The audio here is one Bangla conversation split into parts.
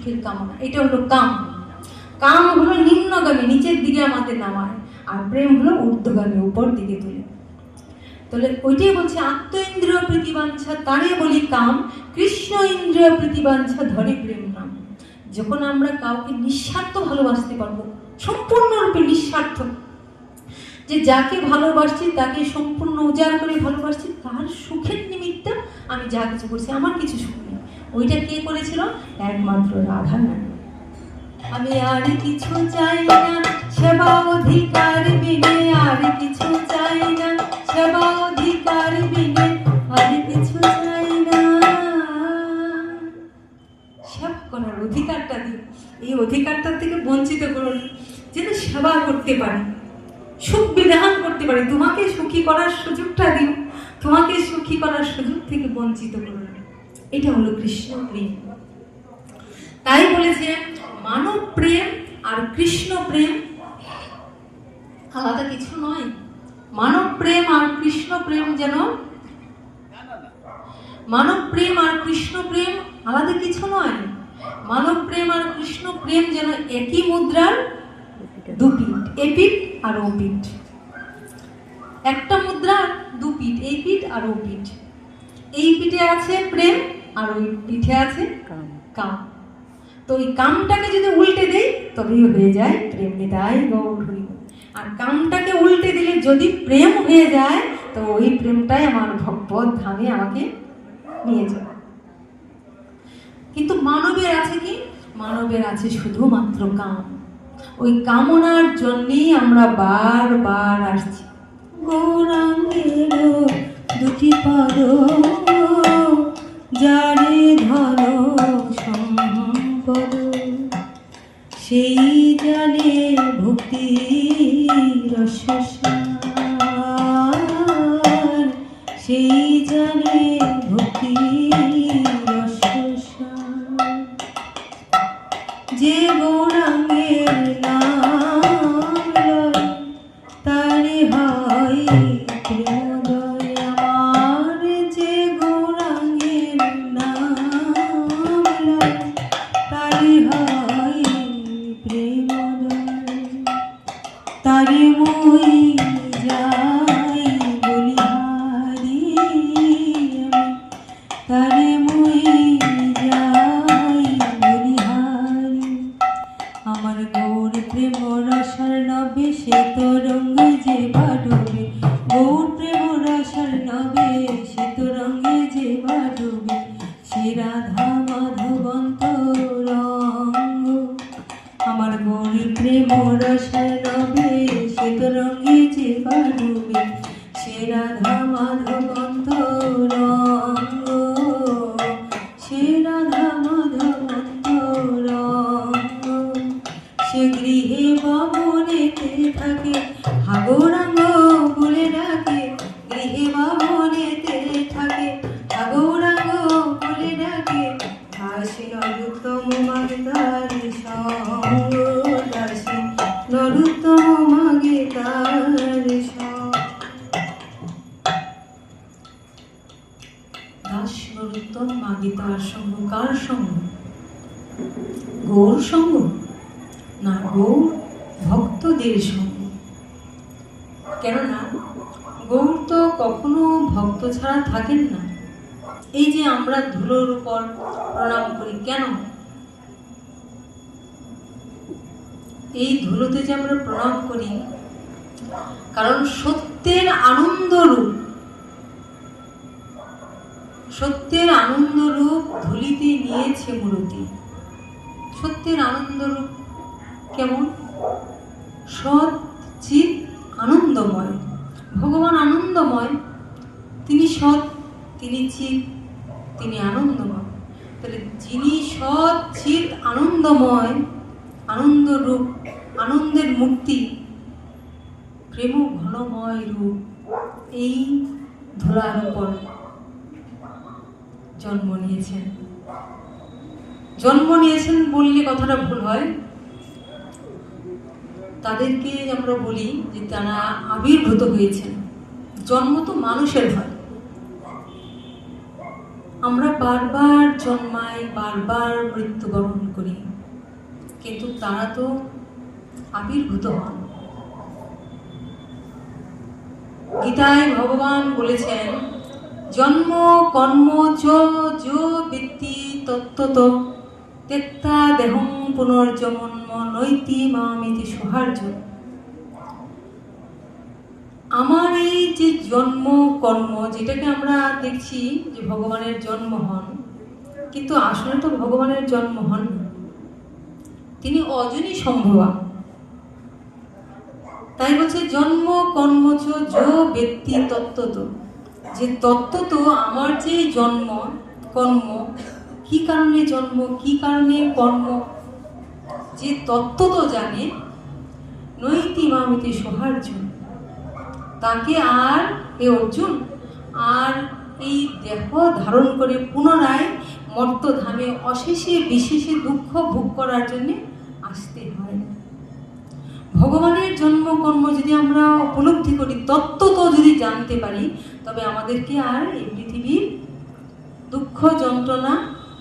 সুখের কামনা, এটা হলো কাম। কাম হলো নিম্নগামী, নিচের দিকে আমাদের নামায়, আর প্রেম হলো ঊর্ধ্বগামী, উপর দিকে তোলে। তাহলে ওইটাই বলছে আত্ম ইন্দ্রিয় প্রীতিবাঞ্ছা তারে বলি কাম, কৃষ্ণ ইন্দ্রিয় প্রীতিবাঞ্ছা ধরে প্রেম নাম। যখন আমরা কাউকে নিঃস্বার্থ ভালোবাসতে পারবো, সম্পূর্ণরূপে নিঃস্বার্থ, যে যাকে ভালোবাসছি তাকে সম্পূর্ণ উজাড় করে ভালোবাসছি, তার সুখের নিমিত্ত আমি যা কিছু করছি, আমার কিছু সুখ নেই। ওইটা কে করেছিল? একমাত্র রাধা রানী। আমি আর কিছু চাই না সেবা অধিকার বিনে, আর কিছু চাই না সেবা অধিকার বিনে, আর কিছু চাই না। সেবা করার অধিকারটা দিন, এই অধিকারটা থেকে বঞ্চিত করুন, যেন সেবা করতে পারি, সুখ বিধান করতে পারি, তোমাকে সুখী করার সুযোগটা দিন, তোমাকে সুখী করার সুযোগ থেকে বঞ্চিত করুন। এটা হলো কৃষ্ণ প্রেম। তাই বলেছে মানব প্রেম আর কৃষ্ণ প্রেম আলাদা কিছু নয়। মানব প্রেম আর কৃষ্ণ প্রেম যেন, মানব প্রেম আর কৃষ্ণ প্রেম আলাদা কিছু নয়। মানব প্রেম আর কৃষ্ণ প্রেম যেন একই মুদ্রার দুপিঠ, এপিঠ আর ওপিঠ। একটা মুদ্রার দুপিঠ, এই পিঠ আর ও পিঠ। এই পিঠে আছে প্রেম আর ওই পিঠে আছে কাম। তো ওই কামটাকে যদি উল্টে দেই তবেই হয়ে যায় প্রেম। নিতাই গৌর হরি। আর কামটাকে উল্টে দিলে যদি প্রেম হয়ে যায় তো ওই প্রেমটাই আমার ভগবত ধামে আমাকে নিয়ে যাবে। কিন্তু মানবের আছে কি? মানবের আছে শুধুমাত্র কাম। ওই কামনার জন্যই আমরা বারবার আসছি। গৌরাঙ্গের দুটি পদ যারে ধরো সম্পদ, সেই জানে ভক্তি রসসার, সেই জানে ভক্তি রসসার। যে গৌরাঙ্গের নাম লয় তারে হয় প্রেমোদয় আমার। যে গৌরাঙ্গের নাম লয় তারে হয় প্রেমোদয়। তারে মই যাই বলিহারি আমি, তারে মই যাই বলিহারি। আমার গৌর প্রেম রসার নবে সে তরঙ্গ যে বাডুবে, গৌর প্রেম রসার নবে সে তরঙ্গে যে বাডুবে। সে রাধা মাধবন্ত রঙ্গ, আমার গৌর প্রেম রসার নবে সে তরঙ্গে যে বাডুবে। সে রাধা মাধবন্ত রঙ্গ, সে রাধা মাধবন্ত রঙ্গ। সে গৃহে ভবনেতে থাকে হাগৌরাঙ্গ বলে ডাকে, গৃহে ভবনেতে থাকে হাগৌরাঙ্গ বলে ডাকে। দাসী নরোত্তম মাগে তার সঙ্গ, দাসী নরোত্তম মাগে তার সঙ্গ। দাস নরোত্তম মাগে তার সঙ্গ। কার সঙ্গ? গৌর সঙ্গ না, গৌর ভক্তদের সঙ্গ। কেননা গৌর তো কখনো ভক্ত ছাড়া থাকেন না। এই যে আমরা ধুলোর উপর প্রণাম করি, কেন? এই ধুলোতে যে আমরা প্রণাম করি, কারণ সত্যের আনন্দ রূপ, সত্যের আনন্দ রূপ ধুলিতে নিয়েছে মূরতি। সত্যের আনন্দ রূপ কেমন? সৎ চিৎ আনন্দময়। ভগবান আনন্দময়, তিনি সৎ, তিনি চিৎ, তিনি আনন্দময়। তাহলে যিনি সৎ চিৎ আনন্দময়, আনন্দ রূপ, আনন্দের মূর্তি, প্রেম ঘনময় রূপ, এই ধুলার উপর জন্ম নিয়েছেন। জন্ম নিয়েছেন বললে কথাটা ভুল হয়। তাদেরকে আমরা বলি যে তারা আবির্ভূত হয়েছেন। জন্ম তো মানুষের হয়, আমরা বারবার জন্মাই, বারবার মৃত্যুবরণ করি, কিন্তু তারা তো আবির্ভূত হন। গীতায় ভগবান বলেছেন, জন্ম কর্ম চ যো ব্যক্তি তত্ত্বত তেত্তা দেহং পুনর্জন্ম নৈতি মামিতি সহার্য। আমার এই যে জন্ম কর্ম, যেটাকে আমরা দেখছি যে ভগবানের জন্ম হন, কিন্তু আসলে তো ভগবানের জন্ম হন না, তিনি অজনী সম্ভবা। তাই বলছে জন্ম কর্ম চ যো ব্যক্তি তত্ত্বত, যে তত্ত্বত আমার যে জন্ম কর্ম, কি কারণে জন্ম কি কারণে কর্ম, যে তত্ত্বত জানে, নৈতি মামিতি সহার্য, তাকে আর এ অর্জুন আর এই দেহ ধারণ করে পুনরায় মর্তধামে অশেষে বিশেষে দুঃখ ভোগ করার জন্য আসতে হয়। ভগবানের জন্ম কর্ম যদি আমরা উপলব্ধি করি, তত্ত্বত যদি জানতে পারি, তবে আমাদেরকে আর এই পৃথিবীর দুঃখ যন্ত্রণা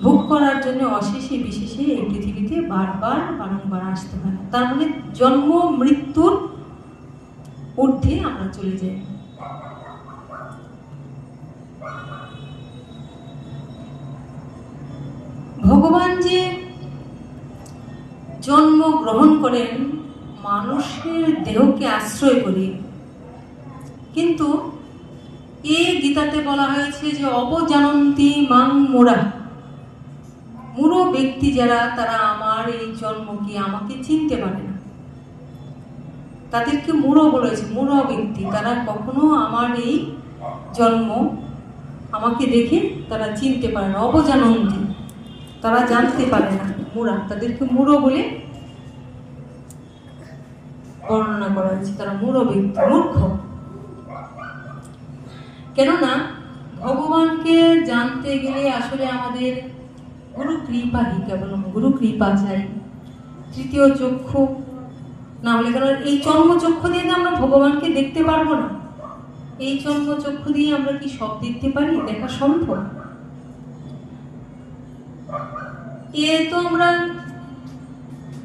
ভোগ করার জন্য অশেষে বিশেষে এই পৃথিবীতে বারবার বারংবার আসতে হয় না। তার মানে জন্ম মৃত্যুর ঊর্ধ্বে আমরা চলে যাই। ভগবান যে জন্ম গ্রহণ করেন মানুষের দেহকে আশ্রয় করে, কিন্তু এ গীতাতে বলা হয়েছে যে অবজানন্তি মাং মুরা, মূঢ় ব্যক্তি যারা, তারা আমার এই জন্মকে আমাকে চিনতে পারে না, তাদেরকে মূঢ় বলেছে, মূঢ় ব্যক্তি, তারা কখনো আমার এই জন্ম আমাকে দেখে তারা চিনতে পারে না। অবজানন্তি, তারা জানতে পারে না, মূঢ়া, তাদেরকে মূঢ় বলে বর্ণনা করা হয়েছে। তারা মূঢ় ব্যক্তি, মূর্খ। কেননা ভগবানকে জানতে গেলে আসলে আমাদের গুরু কৃপা হি কেবল, গুরু কৃপা চাই। তৃতীয় চক্ষু না হলে, কারণ এই চর্মচক্ষু দিয়ে তো আমরা ভগবানকে দেখতে পারবো না। এই চর্মচক্ষু দিয়ে আমরা কি সব দেখতে পারি? দেখা সম্ভব? এ তো আমরা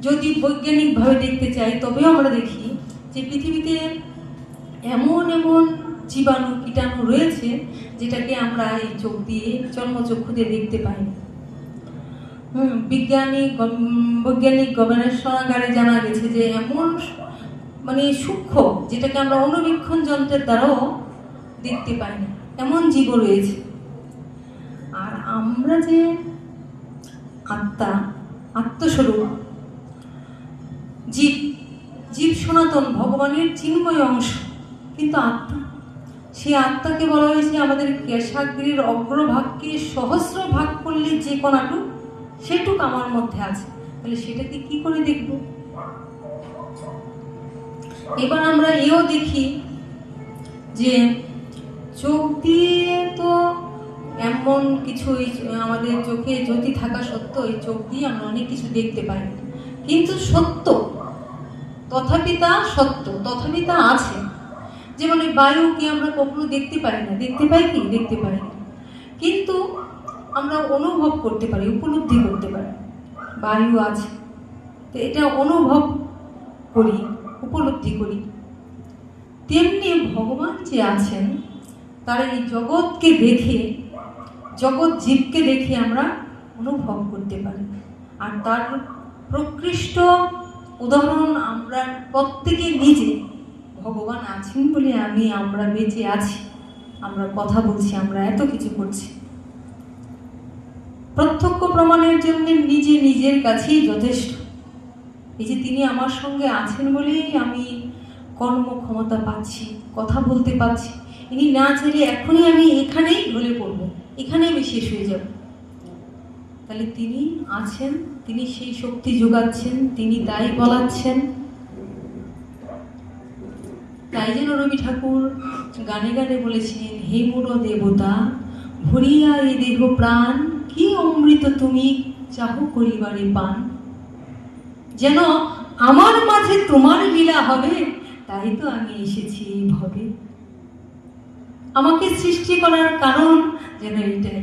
যদি বৈজ্ঞানিকভাবে দেখতে চাই, তবেও আমরা দেখি যে পৃথিবীতে এমন এমন জীবাণু কীটাণু রয়েছে যেটাকে আমরা এই চোখ দিয়ে, চর্মচক্ষু দিয়ে দেখতে পাই না। বৈজ্ঞানিক গবেষণাগারে জানা গেছে যে এমন মানে সূক্ষ্ম, যেটাকে আমরা অনুবীক্ষণ যন্ত্রের দ্বারাও দেখতে পাই না, এমন জীব রয়েছে। আর আমরা যে আত্মা, আত্মস্বরূপ, জীব, জীব সনাতন ভগবানের চিন্ময় অংশ, কিন্তু আত্মা, সেই আত্মাকে বলা হয়েছে আমাদের কেশাগ্রের অগ্রভাগকে সহস্র ভাগ করলে যে কণাটুক, সেটুক আমার মধ্যে আছে। তাহলে সেটাকে কি করে দেখব? এবার আমরা এও দেখি যে চোখ দিয়ে তো এমন কিছু, আমাদের চোখে জ্যোতি থাকা সত্ত্বেও এই চোখ দিয়ে আমরা অনেক কিছু দেখতে পাই, কিন্তু সত্য তথাপি তা সত্য, তথাপি তা আছে। যেমন এই বায়ুকে আমরা কখনো দেখতে পাই না, দেখতে পাই কি? দেখতে পাই না, কিন্তু আমরা অনুভব করতে পারি, উপলব্ধি করতে পারি বায়ু আছে, তো এটা অনুভব করি, উপলব্ধি করি। তেমনি ভগবান যে আছেন, তার এই জগৎকে দেখে, জগৎ জীবকে দেখে আমরা অনুভব করতে পারি। আর তার প্রকৃষ্ট উদাহরণ আমরা প্রত্যেকে নিজে। ভগবান আছেন বলে আমরা বেঁচে আছি, আমরা কথা বলছি, আমরা এত কিছু করছি। প্রত্যক্ষ প্রমাণের জন্য নিজে নিজের কাছেই যথেষ্ট। এই যে তিনি আমার সঙ্গে আছেন বলেই আমি কর্মক্ষমতা পাচ্ছি, কথা বলতে পারছি। ইনি না চাইলে এখনই আমি এখানেই ঢলে পড়ব, এখানেই আমি শেষ হয়ে যাব। তাহলে তিনি আছেন, তিনি সেই শক্তি যোগাচ্ছেন, তিনি তাই বলাচ্ছেন। তাই যেন রবি ঠাকুর গানে গানে বলেছেন, হে মোর দেবতা ভরিয়া এ দেহ প্রাণ, কি অমৃত তুমি চাহ করিবারে পান। যেন আমার মাঝে তোমার লীলা হবে, তাই তো আমি এসেছি এই ভবে। আমাকে সৃষ্টি করার কারণ যেন এইটাই,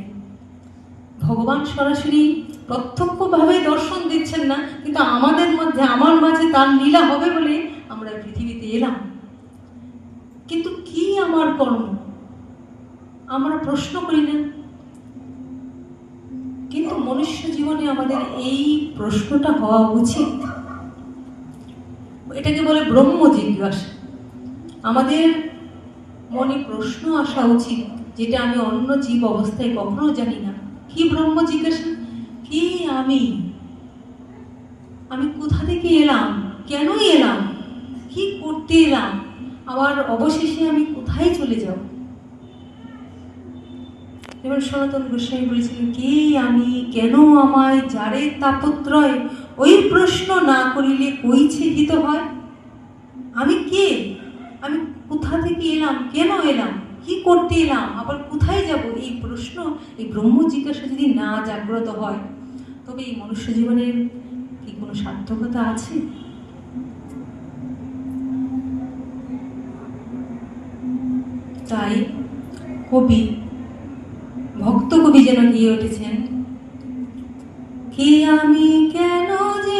ভগবান সরাসরি প্রত্যক্ষভাবে দর্শন দিচ্ছেন না, কিন্তু আমাদের মধ্যে, আমার মাঝে তার লীলা হবে বলে আমরা পৃথিবীতে এলাম। কিন্তু কি আমার কর্ম আমরা প্রশ্ন করি না। কিন্তু মনুষ্য জীবনে আমাদের এই প্রশ্নটা হওয়া উচিত। এটাকে বলে ব্রহ্ম জিজ্ঞাসা। আমাদের মনে প্রশ্ন আসা উচিত, যেটা আমি অন্য জীব অবস্থায় কখনো জানি না। কি ব্রহ্ম জিজ্ঞাসা? কি আমি কোথা থেকে এলাম, কেন এলাম, কি করতে এলাম, আবার অবশেষে আমি কোথায় চলে যাব? এবার সনাতন গোস্বামী বলেছিলেন, কে আমি, কেন আমায়, যারে তাপত্রয়, ওই প্রশ্ন না করিলে কইছে হিত হয়। আমি কে, আমি কোথা থেকে এলাম, কেন এলাম, কি করতে এলাম, আবার কোথায় যাব, এই প্রশ্ন, এই ব্রহ্ম জিজ্ঞাসা যদি না জাগ্রত হয়, তবে এই মনুষ্য জীবনের কি কোনো সার্থকতা আছে? তাই কবি, ভক্ত কবি যেন গিয়ে উঠেছেন, কি আমি কেন যে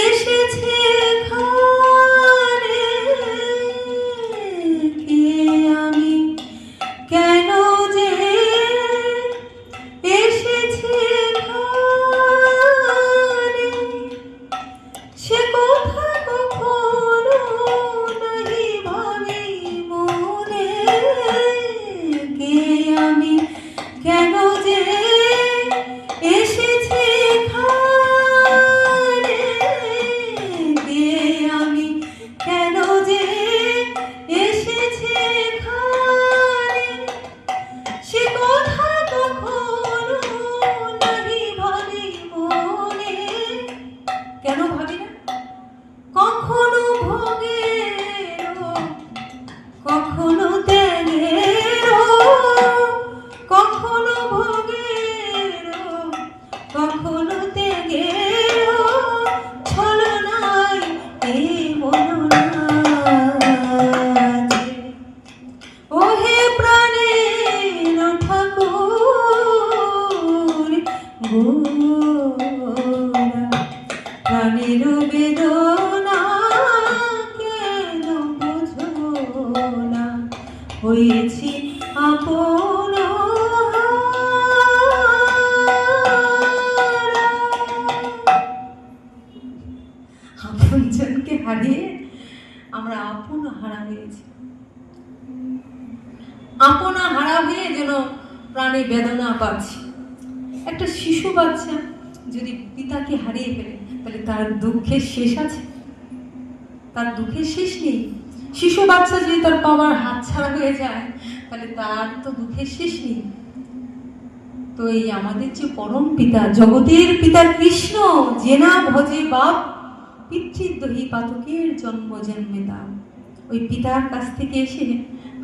এসেছে এখানে, কে আমি কেন যে এসেছে এখানে, সে কথা কখনো নাহি ভাবি মনে, কে আমি কেন যে এসেছে এখানে, কে আমি কেন যে এসেছে এখানে, সে কথা কখনো নাহি ভাবি মনে। কেন ভাবি না? কখনো ভোগের, কখনো ত্যাগের, কখনো ভোগের, কখনো ত্যাগের ছলনায় এই মনোরাজ্যে। ওহে প্রাণের ঠাকুর গোরা, প্রাণের বেদনা কেন বোঝো না, হয়েছি আপন আপনজনকে হারিয়ে আমরা আপন হারা হয়েছি। আপনা হারা হয়ে যেন প্রাণে বেদনা পাচ্ছি। একটা শিশু বাচ্চা যদি পিতাকে হারিয়ে ফেলে, তাহলে তার দুঃখের শেষ আছে? তার দুঃখের শেষ নেই। শিশু বাচ্চা যদি তার বাবার হাত ছাড়া হয়ে যায়, তাহলে তার তো দুঃখের শেষ নেই। তো এই আমাদের যে পরম পিতা, জগতের পিতা কৃষ্ণ, জেনা ভজে বাপ, পিতৃদ্রোহী পাতকের জন্ম জন্মে দাম, ওই পিতার কাছ থেকে এসে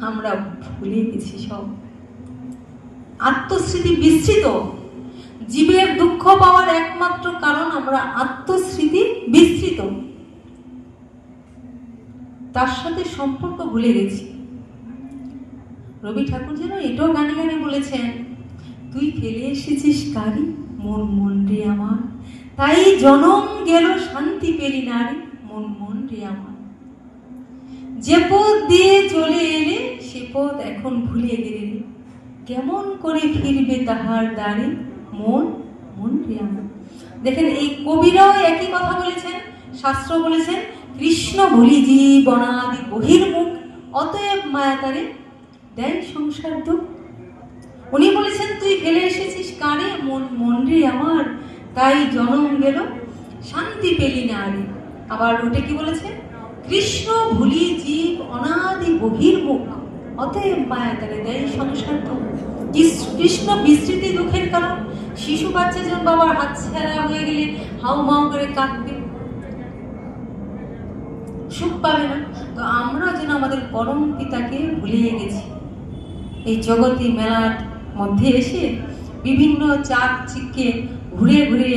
আমরা ভুলে গেছি সব। আত্মস্মৃতি বিস্মৃত। জীবের দুঃখ পাওয়ার একমাত্র কারণ আমরা আত্মস্মৃতি বিস্মৃত, তার সাথে সম্পর্ক ভুলে গেছি। রবি ঠাকুর যেন এটাও গানে গানে বলেছেন, তুই ফেলে এসেছিস কারি মন মন রে আমার, তাই জনম গেল শান্তি পেলি না রে মন মন রে আমার। যে পথ দিয়ে চলে এলে সে পথ এখন ভুলে গেলে, কেমন করে ফিরবে তাহার দ্বারে মন মন রে আমার। দেখেন, এই কবিরাও একই কথা বলেছেন, শাস্ত্র বলেছেন, কৃষ্ণ ভুলি জীবনাদি বহির্মুখ, অতএব মায়া তারে দেয় সংসার দুঃখ। উনি বলেছেন, তুই ফেলে এসেছিস কারে মন মন রে আমার, তাই জনম গেল শান্তি পেলি না রে। আবার ওটা কি বলেছে? কৃষ্ণ ভুলি জীব অনাদি বহির্মুখ, অতএব মায়া তারে দেয় সংসার দুঃখ। কৃষ্ণ বিস্মৃতি দুঃখের কারণ। শিশু বাচ্চা যেন বাবার হাত ছাড়া হয়ে গেলে হাউ মাউ করে কাঁদবে, সুখ পাবে না। তো আমরা যেন আমাদের পরম পিতাকে ভুলিয়ে গেছি। এই জগতে মেলার মধ্যে এসে বিভিন্ন চাক চিককে ঘুরে ঘুরে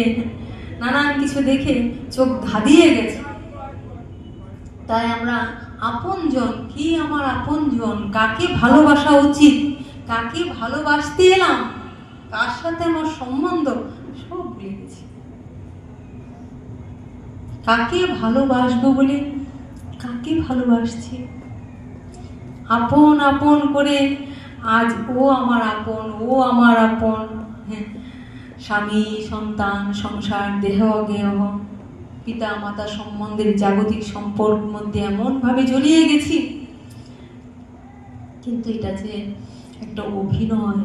নানান কিছু দেখে চোখ ধাঁধিয়ে গেছে। তাই আমরা আপনজন, কি আমার আপনজন, কাকে ভালোবাসা উচিত, কাকে ভালোবাসতে এলাম, কার সাথে আমার সম্বন্ধ, সব ভুলে গেছি। কাকে ভালোবাসবো বলে কাকে ভালোবাসছি? আপন আপন করে আজ ও আমার আপন, ও আমার আপন। হ্যাঁ, স্বামী, সন্তান, সংসার, দেহ গেহ, পিতা মাতা সম্বন্ধের জাগতিক সম্পর্ক মধ্যে এমনভাবে জড়িয়ে গেছি। কিন্তু এটা যে একটা অভিনয়।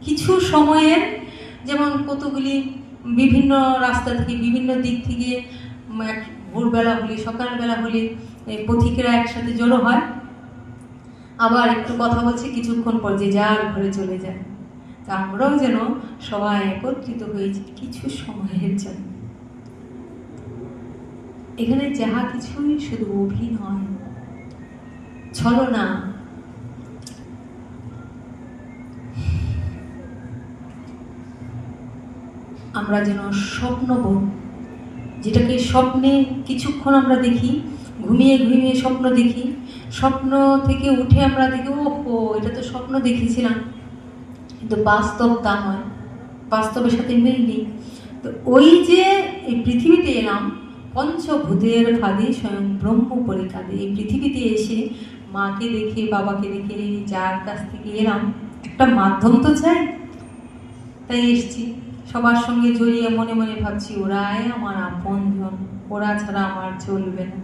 কিছু সময়ের, যেমন কতগুলি বিভিন্ন রাস্তা থেকে, বিভিন্ন দিক থেকে ভোরবেলা হলে, সকালবেলা হলে পথিকেরা একসাথে জড়ো হয়, আবার একটু কথা বলছে, কিছুক্ষণ পর যে যার ঘরে চলে যায়। তা আমরাও যেন সবাই একত্রিত হয়েছি কিছু সময়ের জন্য। এখানে যাহা কিছুই শুধু অভিনয়, ছলনা। আমরা যেন স্বপ্নবোধ, যেটাকে স্বপ্নে কিছুক্ষণ আমরা দেখি, ঘুমিয়ে ঘুমিয়ে স্বপ্ন দেখি, স্বপ্ন থেকে উঠে আমরা দেখি ও এটা তো স্বপ্ন দেখেছিলাম, কিন্তু বাস্তব তা নয়, বাস্তবের সাথে মিল নেই। তো ওই যে এই পৃথিবীতে এলাম, পঞ্চভূতের ফাঁদে স্বয়ং ব্রহ্ম পরিকাদে, এই পৃথিবীতে এসে মাকে দেখে, বাবাকে দেখে, যার কাছ থেকে এলাম, একটা মাধ্যম তো চাই, তাই এসছি। সবার সঙ্গে জড়িয়ে মনে মনে ভাবছি ওরাই আমার আপনজন, ওরা ছাড়া আমার চলবে না।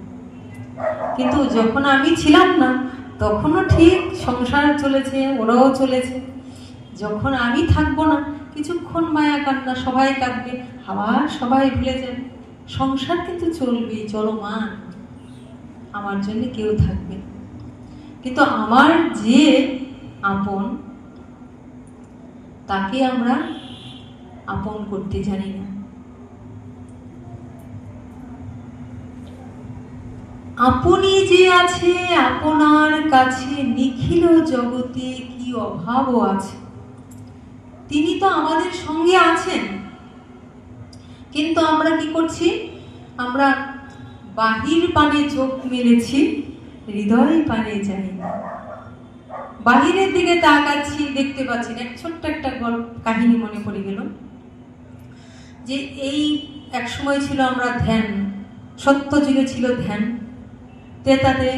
কিন্তু যখন আমি ছিলাম না, তখনও ঠিক সংসার চলেছে, ওরাও চলেছে। যখন আমি থাকবো না, কিছুক্ষণ মায়া কান্না, সবাই কাঁদবে, আবার সবাই ভুলে যাবে। সংসার কিন্তু চলবে, চলমান, আমার জন্য কেউ থাকবে। কিন্তু আমার যে আপন, তাকে আমরা আপন করতে জানি না। আপনি যে আছে আপনার কাছে, নিখিল জগতে কি অভাবও আছে। তিনি তো আমাদের সঙ্গে আছেন, কিন্তু আমরা কি করছি? আমরা বাহির পানে চোখ মেলেছি, হৃদয় পানে যাই না। বাহিরের দিকে তাকাচ্ছি, দেখতে পাচ্ছি না। ছোট্ট একটা গল্প, কাহিনী মনে পড়ে গেল, যে এই এক সময় ছিল আমরা ধ্যান, সত্য যুগে ছিল ধ্যান, তেতাতে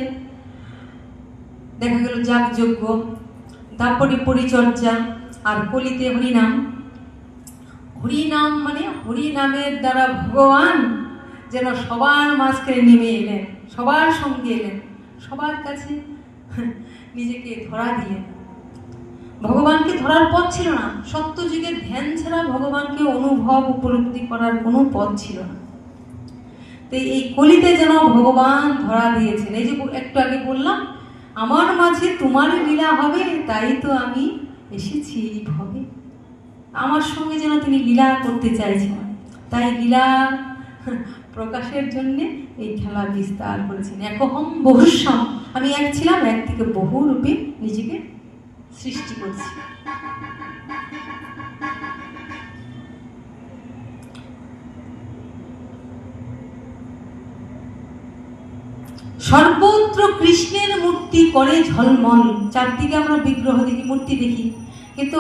দেখা গেল যাগযজ্ঞ, দাপরি পরিচর্যা, আর কলিতে হরিনাম। হরিনাম মানে হরিনামের দ্বারা ভগবান যেন সবার মাঝখানে নেমে এলেন, সবার সঙ্গে এলেন, সবার কাছে নিজেকে ধরা দিলেন। ভগবানকে ধরার পথ ছিল না, সত্য যুগের ধ্যান ছাড়া ভগবানকে অনুভব উপলব্ধি করার কোনো পথ ছিল না। তো এই কলিতে যেন ভগবান ধরা দিয়েছেন। এই যে একটু আগে বললাম, আমার মাঝে তোমার লীলা হবে, তাই তো আমি এসেছি এই ভবে। আমার সঙ্গে যেন তিনি লীলা করতে চাইছেন, তাই লীলা প্রকাশের জন্য এই খেলা বিস্তার করেছেন। একহম বহুশ্যাম, আমি এক ছিলাম, এক থেকে বহু রূপে নিজেকে সৃষ্টি করছি। সর্বত্র কৃষ্ণের মূর্তি করে ঝলমল। চারদিকে আমরা বিগ্রহ দেখি, মূর্তি দেখি, কিন্তু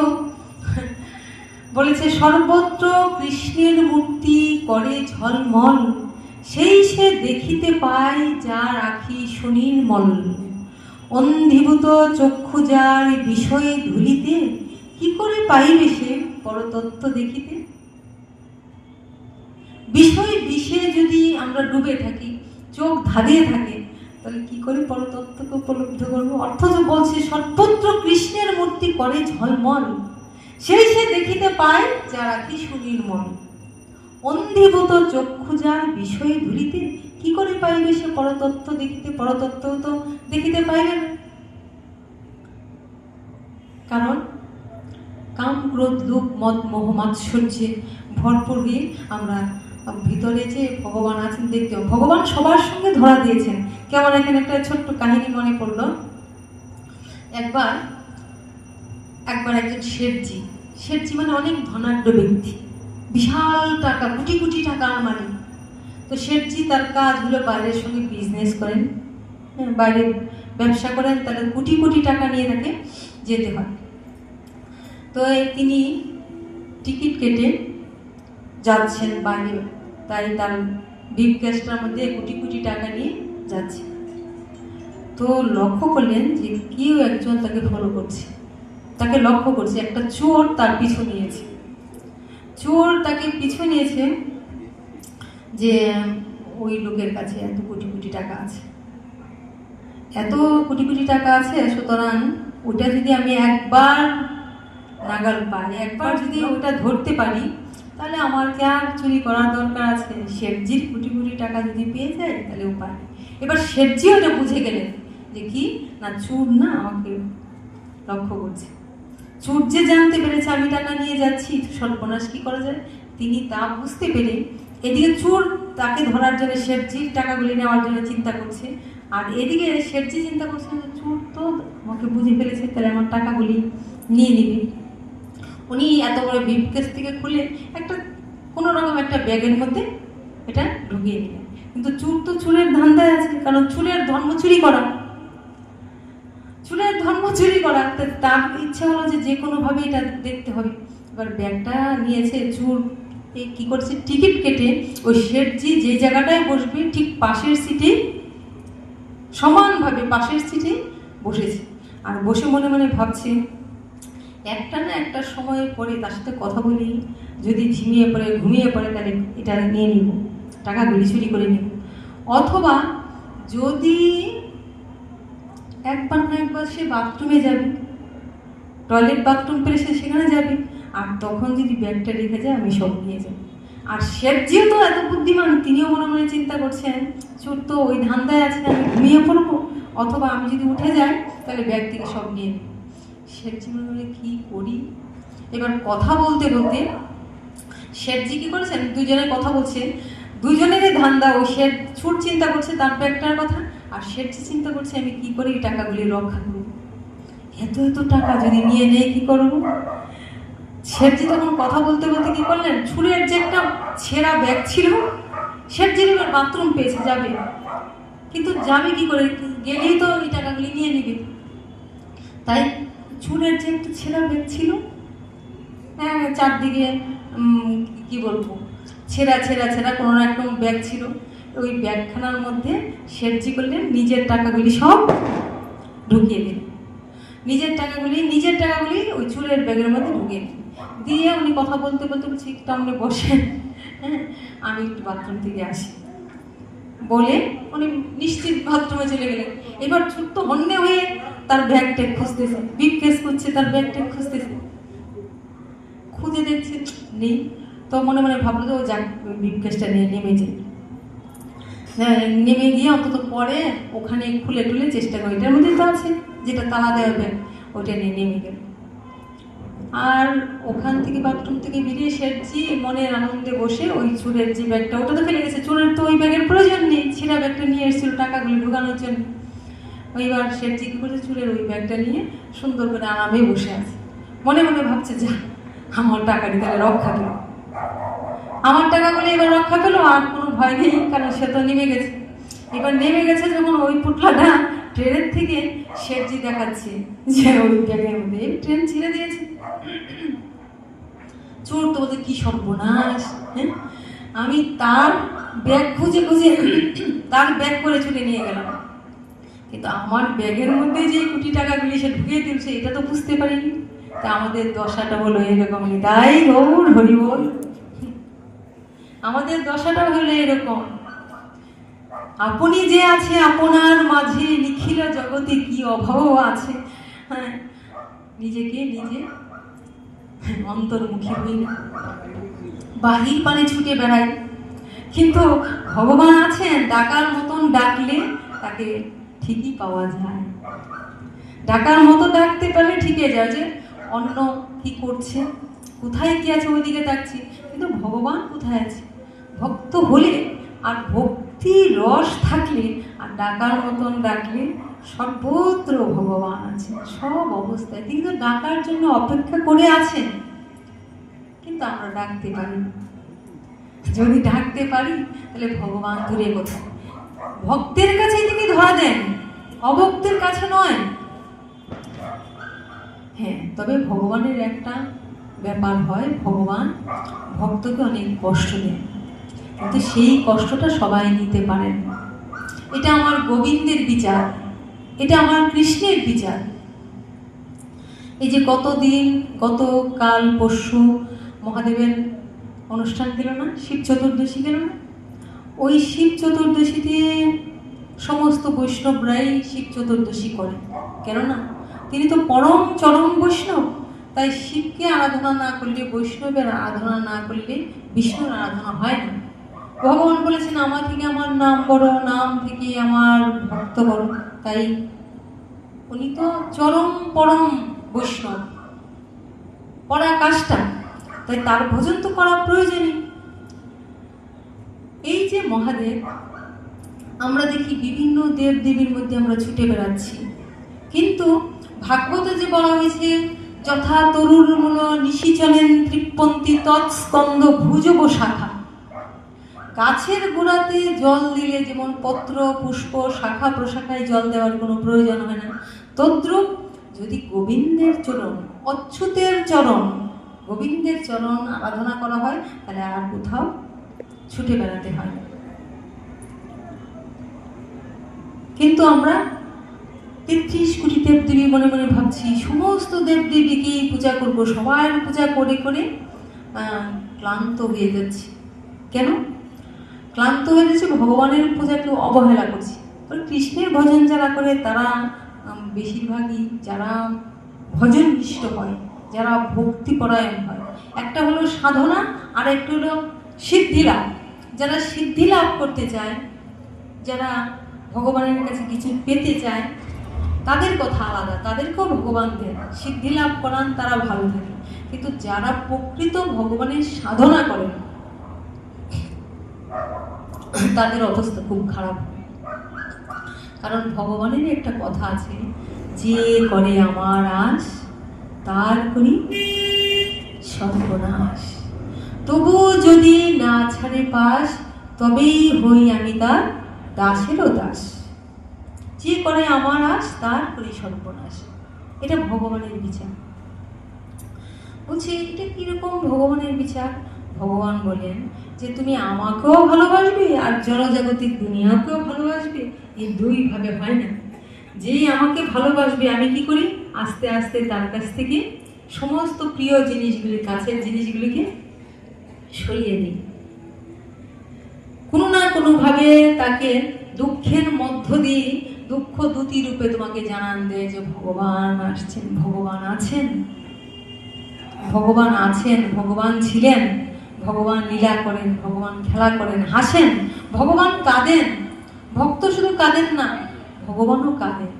বলেছে সর্বত্র কৃষ্ণের মূর্তি করে ঝলমল, সেই সে দেখিতে পায় যার আখি সুনির্মল। অন্ধীভূত চক্ষু যার বিষয়ে ধুলিতে, কি করে পাইবে সে পরতত্ত্ব দেখিতে। বিষয় বিষে যদি আমরা ডুবে থাকি, চোখ ধাঁধিয়ে থাকে, তাহলে কি করে পরতত্ত্বকে উপলব্ধ করবো? অর্থত বলছে সর্বত্র কৃষ্ণের মূর্তি করে ঝলমল, সেই সে দেখিতে পায় যার আখি সুনির্মল। অন্ধীভূত চক্ষু যার বিষয়ে ধুলিতে, কি করে পাইবে সে পরতত্ত্ব দেখিতে? পরতত্ত্ব তো দেখিতে পাইবে না, কারণ কাম ক্রোধ লোভ মদ মোহ মাৎসর্যে ভরপুর হয়ে আমরা ভিতরে যে ভগবান আছেন দেখতে, ভগবান সবার সঙ্গে ধরা দিয়েছেন। কেমন এখানে একটা ছোট্ট কাহিনী মনে পড়লো। একবার একজন শেঠজি মানে অনেক ধনাঢ্য ব্যক্তি, বিশাল টাকা, কোটি কোটি টাকার মালিক। তো শেঠজি তার কাজগুলো বাইরের সঙ্গে বিজনেস করেন, বাইরে ব্যবসা করেন, তাদের কোটি কোটি টাকা নিয়ে থাকে। যেতে হয়। তো তিনি টিকিট কেটে যাচ্ছেন বাইরে, তাই তার ব্রিফকেসটার মধ্যে কোটি কোটি টাকা নিয়ে যাচ্ছে। তো লক্ষ্য করলেন যে কেউ একজন তাকে ফলো করছে, তাকে লক্ষ্য করছে, একটা চোর তার পিছু নিয়েছে। চোর তাকে পিছু নিয়েছে যে ওই লোকের কাছে এত কোটি কোটি টাকা আছে, এত কোটি কোটি টাকা আছে, সুতরাং ওটা যদি আমি একবার নাগাল পাই, একবার যদি ওটা ধরতে পারি, তাহলে আমার কি আর চুরি করার দরকার আছে? শেঠজির কোটি কোটি টাকা যদি পেয়ে যায় তাহলে উপায়। এবার শেঠজি ওটা বুঝে গেলেন যে কি না, চোর না আমাকে লক্ষ্য করছে। চোর যে জানতে পেরেছে আমি টাকা নিয়ে যাচ্ছি, সর্বনাশ কি করা যায়, তিনি তা বুঝতে পেরে এদিকে চোর তাকে ধরার জন্য শেঠজির টাকাগুলি নেওয়ার জন্য চিন্তা করছে, আর এদিকে শেঠজি চিন্তা করছে যে চোর তো আমাকে বুঝে ফেলেছে, তাহলে আমার টাকাগুলি নিয়ে নিবে। উনি এত বড় ব্রিফকেস থেকে খুলে একটা কোনো রকম একটা ব্যাগের মধ্যে এটা ঢুকিয়ে নিলেন। কিন্তু চোর তো চুরের ধান্দায় আছে, কারণ চুরের ধর্ম চুরি করা, চুরের ধর্ম চুরি করা। তার ইচ্ছা হলো যে কোনোভাবে এটা দেখতে হবে। এবার ব্যাগটা নিয়েছে চোর, কি করছে, টিকিট কেটে ওই শেঠজি যে জায়গাটায় বসবে ঠিক পাশের সিটে, সমানভাবে পাশের সিটে বসেছে। আর বসে মনে মনে ভাবছে একটা না একটা সময় পরে তার সাথে কথা বলি, যদি ঘুমিয়ে পড়ে তাহলে এটা নিয়ে নিব, টাকাগুলি চুরি করে নিব। অথবা যদি একবার না একবার সে বাথরুমে যাবে, টয়লেট বাথরুম পেলে সে সেখানে যাবে, আর তখন যদি ব্যাগটা রেখে যায় আমি সব নিয়ে যাব। আর শেঠজিও তো এত বুদ্ধিমান, তিনিও মনে মনে চিন্তা করছেন চোর তো ওই ধান্দায় আছে, আমি ঘুমিয়ে পড়বো, অথবা আমি যদি উঠে যাই তাহলে ব্যাগ থেকে সব নিয়ে নেব। শেঠজি মনে মনে কি করি। এবার কথা বলতে বলতে শেঠজি কি করেছেন, দুজনে কথা বলছে, দুজনেরই ধান্দা, ওই চোর চিন্তা করছে তার ব্যাগটার কথা, আর শেঠজি চিন্তা করছে আমি কি করে এই টাকাগুলি রক্ষা করবো, এত এত টাকা যদি নিয়ে নেয় কি করবো। শেঠজি তখন কথা বলতে বলতে কি করলেন, চুরের যে একটা ছেঁড়া ব্যাগ ছিল, শেঠজির এবার বাথরুম পেয়েছে, যাবে, কিন্তু যাবে কি করে, গেলেই তো এই টাকাগুলি নিয়ে নিবে। তাই চুরের যে একটা ছেঁড়া ব্যাগ ছিল, হ্যাঁ চারদিকে কি বলবো, ছেঁড়া ছেঁড়া ছেঁড়া কোনো না একটা ব্যাগ ছিল, ওই ব্যাগখানার মধ্যে শেঠজি করলেন নিজের টাকাগুলি সব ঢুকিয়ে দিলেন, নিজের টাকাগুলি ওই চুরের ব্যাগের মধ্যে ঢুকিয়ে দিয়ে উনি কথা বলতে বলতে বলছি একটু আপনি বসেন, হ্যাঁ আমি একটু বাথরুম থেকে আসি বলে উনি নিশ্চিত বাথরুমে চলে গেলেন। এবার ছোট্ট হন্যে হয়ে তার ব্যাগটা খুঁজতেছে, ব্রিফকেস করছে, তার ব্যাগটা খুঁজতেছে, খুঁজে দেখছে নেই। তো মনে মনে ভাবলো যে ও যাক ব্রিফকেসটা নিয়ে নেমে গিয়ে অন্তত পরে ওখানে খুলে টুলে চেষ্টা করে, এটার মধ্যে তো আছে যেটা তালা দেওয়া ব্যাগ, ওইটা নিয়ে নেমে গেল। আর ওখান থেকে বাথরুম থেকে বেরিয়ে শেঠজি মনের আনন্দে বসে ওই চুরের যে ব্যাগটা, ওটা তো ফেলে গেছে, চোরের তো ওই ব্যাগের প্রয়োজন নেই, ছেঁড়া ব্যাগটা নিয়ে এসেছিল টাকাগুলি ঢুকানোর জন্য। ওইবার শেঠজি কি করছে, চুরের ওই ব্যাগটা নিয়ে সুন্দর করে আরামে বসে আছে, মনে মনে ভাবছে যা আমার টাকাটি তাহলে রক্ষা পেল, আমার টাকাগুলি এবার রক্ষা পেলো, আর কোনো ভয় নেই, কারণ সে তো নেমে গেছে। এবার নেমে গেছে যখন ওই পুটলাটা ট্রেনের থেকে শেঠজি দেখাচ্ছে যে ওই ব্যাগের মধ্যে ট্রেন ছেড়ে দিয়েছে। চোর তো বলতে কি সর্বনাশ, হ্যাঁ আমি তার ব্যাগ খুঁজে তার ব্যাগ করে ছুটে নিয়ে গেলাম, কিন্তু আমার ব্যাগের মধ্যে যে কোটি টাকাগুলি সে ঢুকিয়ে দিচ্ছে এটা তো বুঝতে পারিনি। তা আমাদের দশাটা হলো এরকমই, তাই গৌর হরি বল, আমাদের দশাটা হলো এরকম। আপনি যে আছে আপনার মাঝে, লিখিল জগতে কি অভাব আছে, হ্যাঁ নিজেকে নিজে অন্তর্মুখী হই না, বাহির পানে ছুটে বেড়াই, কিন্তু ভগবান আছেন, ডাকার মতন ডাকলে তাকে ঠিকই পাওয়া যায়, ডাকার মতো ডাকতে পারলে ঠিকই যায়, যে অন্য কি করছে, কোথায় কি আছে ওইদিকে ডাকছি, কিন্তু ভগবান কোথায় আছে। ভক্ত হলে আর ভক্তি রস থাকলে আর ডাকার মতন ডাকলে সর্বত্র ভগবান আছে, সব অবস্থায়, কিন্তু ডাকার জন্য অপেক্ষা করে আছেন, কিন্তু আমরা ডাকতে পারি না। যদি ডাকতে পারি তাহলে ভগবান দূরে কোথায়, ভক্তের কাছে তিনি ধরা দেন, অভক্তের কাছে নয়। হ্যাঁ, তবে ভগবানের একটা ব্যাপার হয়, ভগবান ভক্তকে অনেক কষ্ট দেয়, কিন্তু সেই কষ্টটা সবাই নিতে পারেন না। এটা আমার গোবিন্দের বিচার, এটা আমার কৃষ্ণের বিচার। এই যে গতকাল পরশু মহাদেবের অনুষ্ঠান গেল না, শিব চতুর্দশী গেল না, ওই শিব চতুর্দশীতে সমস্ত বৈষ্ণবরাই শিব চতুর্দশী করে, কেননা তিনি তো পরম চরম বৈষ্ণব। তাই শিবকে আরাধনা না করলে, বৈষ্ণবের আরাধনা না করলে বিষ্ণুর আরাধনা হয় না। ভগবান বলেছেন আমার থেকে আমার নাম বড়, নাম থেকে আমার ভক্ত বড়। তাই উনি তো চরম পরম বৈষ্ণব, পরাকাষ্ঠা, তাই তার ভজন তো করা প্রয়োজনই। এই যে মহাদেব, আমরা দেখি বিভিন্ন দেব দেবীর মধ্যে আমরা ছুটে বেড়াচ্ছি, কিন্তু ভাগবতে যে বলা হয়েছে যথা তরুর মূল নিশিচলেন তৃপ্পন্তি তৎস্কন্দ ভুজব শাখা, গাছের গোড়াতে জল দিলে যেমন পত্র পুষ্প শাখা প্রশাখায় জল দেওয়ার কোনো প্রয়োজন হয় না, তদ্রূপ যদি গোবিন্দের চরণ, অচ্যুতের চরণ, গোবিন্দের চরণ আরাধনা করা হয়, তাহলে আর কোথাও ছুটে বেড়াতে হয় না। কিন্তু আমরা ৩৩ কোটি দেবদেবী মনে মনে ভাবছি, সমস্ত দেবদেবীকেই পূজা করব, সবার পূজা করে করে ক্লান্ত হয়ে যাচ্ছি। কেন ক্লান্ত হয়ে যাচ্ছে? ভগবানের পূজাকে অবহেলা করছি। কৃষ্ণের ভজন যারা করে তারা বেশিরভাগই যারা ভজন নিষ্ঠ হয়, যারা ভক্তিপরায়ণ হয়। একটা হলো সাধনা, আর একটা হলো সিদ্ধি লাভ। যারা সিদ্ধি লাভ করতে চায়, যারা ভগবানের কাছে কিছু পেতে চায়, তাদের কথা আলাদা, তাদেরকেও ভগবান দেন, সিদ্ধি লাভ করান, তারা ভালো থাকে। কিন্তু যারা প্রকৃত ভগবানের সাধনা করেন তাদের অবস্থা খুব খারাপ। কারণ ভগবানের একটা কথা আছে, যে করে আমার আশ তার করি সর্বনাশ, তবু যদি না ছাড়ে পাশ, তবেই হই আমি তার দাসেরও দাস। যে করে আমার আশ তার করি সর্বনাশ, এটা ভগবানের বিচার। বলছি এটা কিরকম ভগবানের বিচার? ভগবান বলেন যে তুমি আমাকেও ভালোবাসবে আর জড়জাগতিক দুনিয়াকেও ভালোবাসবে, এই দুই ভাবে হয় না। যেই আমাকে ভালোবাসবে, আমি কি করি? আস্তে আস্তে তার কাছ থেকে সমস্ত প্রিয় জিনিসগুলি, কাছের জিনিসগুলিকে সরিয়ে দিই। কোনো না কোনোভাবে তাকে দুঃখের মধ্য দিয়ে, দুঃখ দূতি রূপে তোমাকে জানান দেয় যে ভগবান আসছেন, ভগবান আছেন, ভগবান আছেন, ভগবান ছিলেন, ভগবান লীলা করেন, ভগবান খেলা করেন, হাসেন, ভগবান কাঁদেন। ভক্ত শুধু কাঁদেন না, ভগবানও কাঁদেন।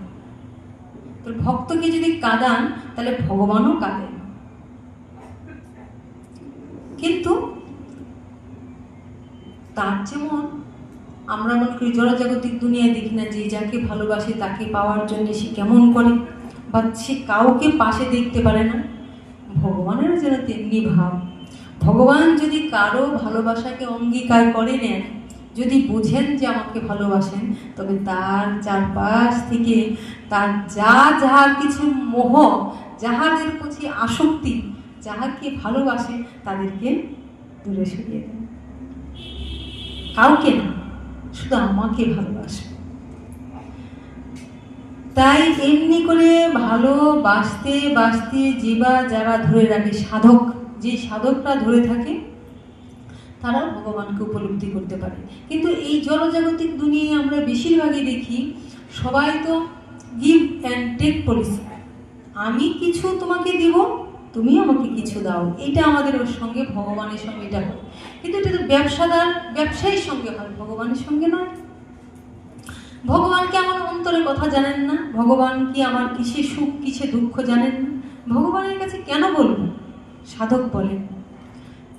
তো ভক্তকে যদি কাঁদান তাহলে ভগবানও কাঁদেন। কিন্তু তার যেমন আমরা মনে করি জড়জাগতিক দুনিয়ায় দেখি না যে যাকে ভালোবাসে তাকে পাওয়ার জন্য সে কেমন করে, বা সে কাউকে পাশে দেখতে পারে না। ভগবানেরও যেন তেমনি ভাব। ভগবান যদি কারো ভালোবাসাকে অঙ্গীকার করে নেন, যদি বুঝেন যে আমাকে ভালোবাসেন, তবে তার চারপাশ থেকে তার যাহার কিছু মোহ, যাহাদের প্রতি আসক্তি, যাহাকে ভালোবাসে তাদেরকে দূরে সরিয়ে দেন। কাউকে না, শুধু আমাকে ভালোবাসে। তাই এমনি করে ভালোবাসতে বাসতে যারা ধরে রাখে, সাধক, যে সাধকরা ধরে থাকে তারা ভগবানকে উপলব্ধি করতে পারে। কিন্তু এই জড়জাগতিক দুনিয়ায় আমরা বেশিরভাগই দেখি সবাই তো গিভ অ্যান্ড টেক পলিসি, আমি কিছু তোমাকে দিব, তুমি আমাকে কিছু দাও। এটা আমাদের ওর সঙ্গে, ভগবানের সঙ্গে এটা হয়। কিন্তু এটা তো ব্যবসায়ীর সঙ্গে হয়, ভগবানের সঙ্গে নয়। ভগবান কি আমার অন্তরের কথা জানেন না? ভগবান কি আমার কিসে সুখ কিসে দুঃখ জানেন না? ভগবানের কাছে কেন বলবো? সাধক বলেন।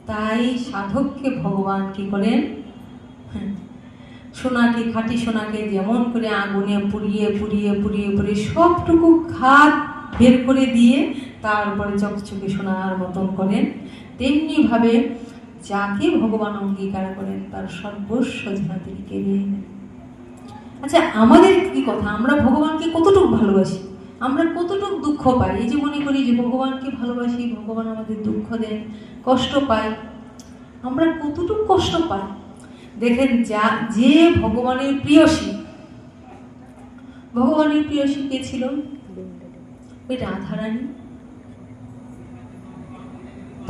তাই সাধককে ভগবান কি করেন? সোনাকে, খাঁটি সোনাকে যেমন করে আগুনে পুড়িয়ে পুড়িয়ে পুড়িয়ে পুড়িয়ে সবটুকু খাদ বের করে দিয়ে তারপরে চকচকে সোনার মতন করেন, তেমনিভাবে যাকে ভগবান অঙ্গীকার করেন তার সর্বস্ব যেন তিনি কেড়ে নেন। আচ্ছা, আমাদের কি কথা? আমরা ভগবানকে কতটুকু ভালোবাসি? আমরা কতটুকু দুঃখ পাই, এই যে মনে করি যে ভগবানকে ভালোবাসি, ভগবান আমাদের দুঃখ দেন, কষ্ট পাই, আমরা কতটুকু কষ্ট পাই। দেখেন, যে ভগবানের প্রিয়সী, ভগবানের প্রিয়সী কে ছিল? ওই রাধারানী।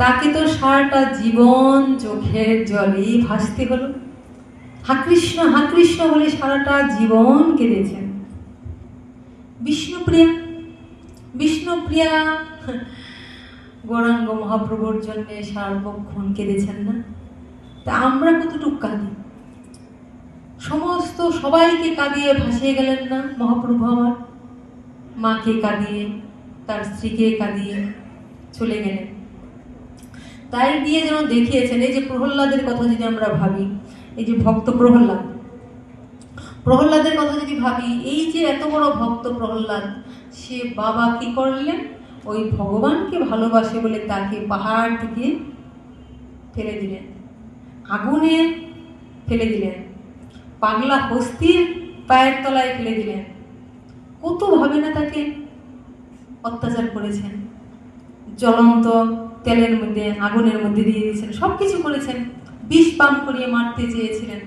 তাকে তো সারাটা জীবন চোখের জলে ভাসতে হলো, হা কৃষ্ণ হা কৃষ্ণ বলে সারাটা জীবন কেঁদেছেন। বিষ্ণুপ্রিয়া, বিষ্ণুপ্রিয়া গৌরাঙ্গ মহাপ্রভুর জন্য সারাক্ষণ কেঁদেছেন না? তা আমরা কতটুকু কাঁদি? সমস্ত সবাইকে কাঁদিয়ে ভাসিয়ে গেলেন না মহাপ্রভু আমার? মাকে কাঁদিয়ে, তার স্ত্রীকে কাঁদিয়ে চলে গেলেন। তাই দিয়ে যেন দেখিয়েছেন, এই যে প্রহ্লাদের কথা যদি আমরা ভাবি, এই যে ভক্ত প্রহ্লাদ, প্রহ্লাদের কথা যদি ভাবি, এই যে এত বড় ভক্ত প্রহ্লাদ, সে বাবা কি করলেন? ওই ভগবানকে ভালোবাসে বলে তাকে পাহাড় থেকে ফেলে দিলেন, আগুনে ফেলে দিলেন, পাগলা হস্তির পায়ের তলায় ফেলে দিলেন। কত ভাবে না তাকে অত্যাচার করেছেন, জ্বলন্ত তেলের মধ্যে, আগুনের মধ্যে দিয়ে দিয়েছেন, সব কিছু করেছেন, বিষ পান করিয়ে মারতে চেয়েছিলেন।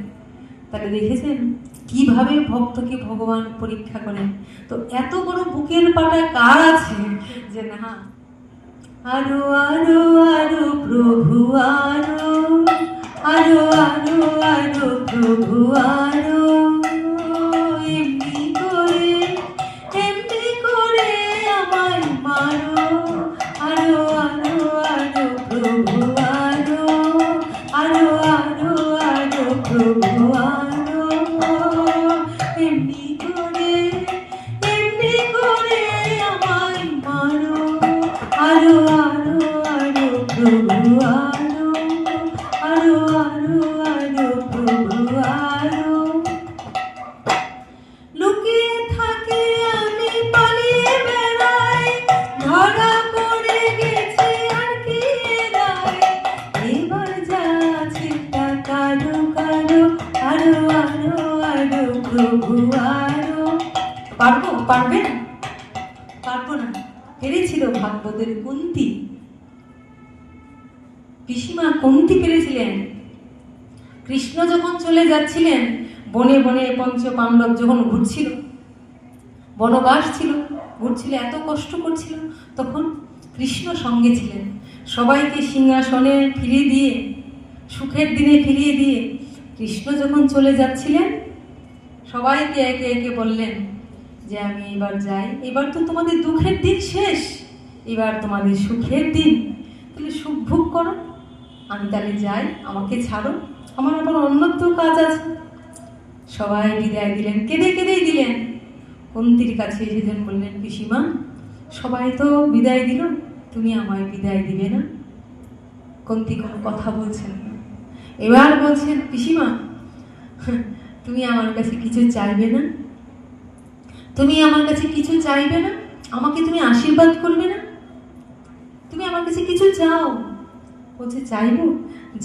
তাহলে দেখেছেন কিভাবে ভক্তকে ভগবান পরীক্ষা করেন। তো এত বড় বুকের পাটা কার আছে যে না আরো আরো আরো প্রভু আরো, আরো আরো আরো প্রভু আরো, এমনি করে আমায় মারো, আরো আরো আরো প্রভু আরো, আরো আরো আরো প্রভু আরো, এমনি করে আমায় মারো, আরো আরো আরো প্রভু আরো, আরো আরো আরো প্রভু আরো। লুকিয়ে থাকে আমি পালিয়ে বেড়াই, ধরা পড়ে গেছে আর কি গায়, এবার যা আছে তা কারো কারো, আরো আরো আরো প্রভু আরো। পারবো? পারবেন? পারবো না। পেরেছিল ভাগবতের কুন্তী, পিসিমা কুন্তী পেরেছিলেন। কৃষ্ণ যখন চলে যাচ্ছিলেন বনে বনে, পঞ্চ পাণ্ডব যখন ঘুরছিল, বনবাস ছিল, ঘুরছিল, এত কষ্ট করছিল, তখন কৃষ্ণ সঙ্গে ছিলেন। সবাইকে সিংহাসনে ফিরিয়ে দিয়ে, সুখের দিনে ফিরিয়ে দিয়ে কৃষ্ণ যখন চলে যাচ্ছিলেন, সবাইকে একে একে বললেন যে আমি এবার যাই, এবার তো তোমাদের দুঃখের দিন শেষ, এবার তোমাদের সুখের দিন, তাহলে সুখ ভোগ করো, আমি তাহলে যাই, আমাকে ছাড়ো, আমার আবার অন্যত্র কাজ আছে। সবাই বিদায় দিলেন, কেঁদে কেঁদেই দিলেন। কুন্তীর কাছে এসেছেন, বললেন পিসিমা সবাই তো বিদায় দিল, তুমি আমায় বিদায় দিবে না? কুন্তী কোনো কথা বলছেন না। এবার বলছেন, পিসিমা তুমি আমার কাছে কিছু চাইবে না? তুমি আমার কাছে কিছু চাইবে না? আমাকে তুমি আশীর্বাদ করবে না? তুমি আমার কাছে কিছু চাও? বলছে চাইবো,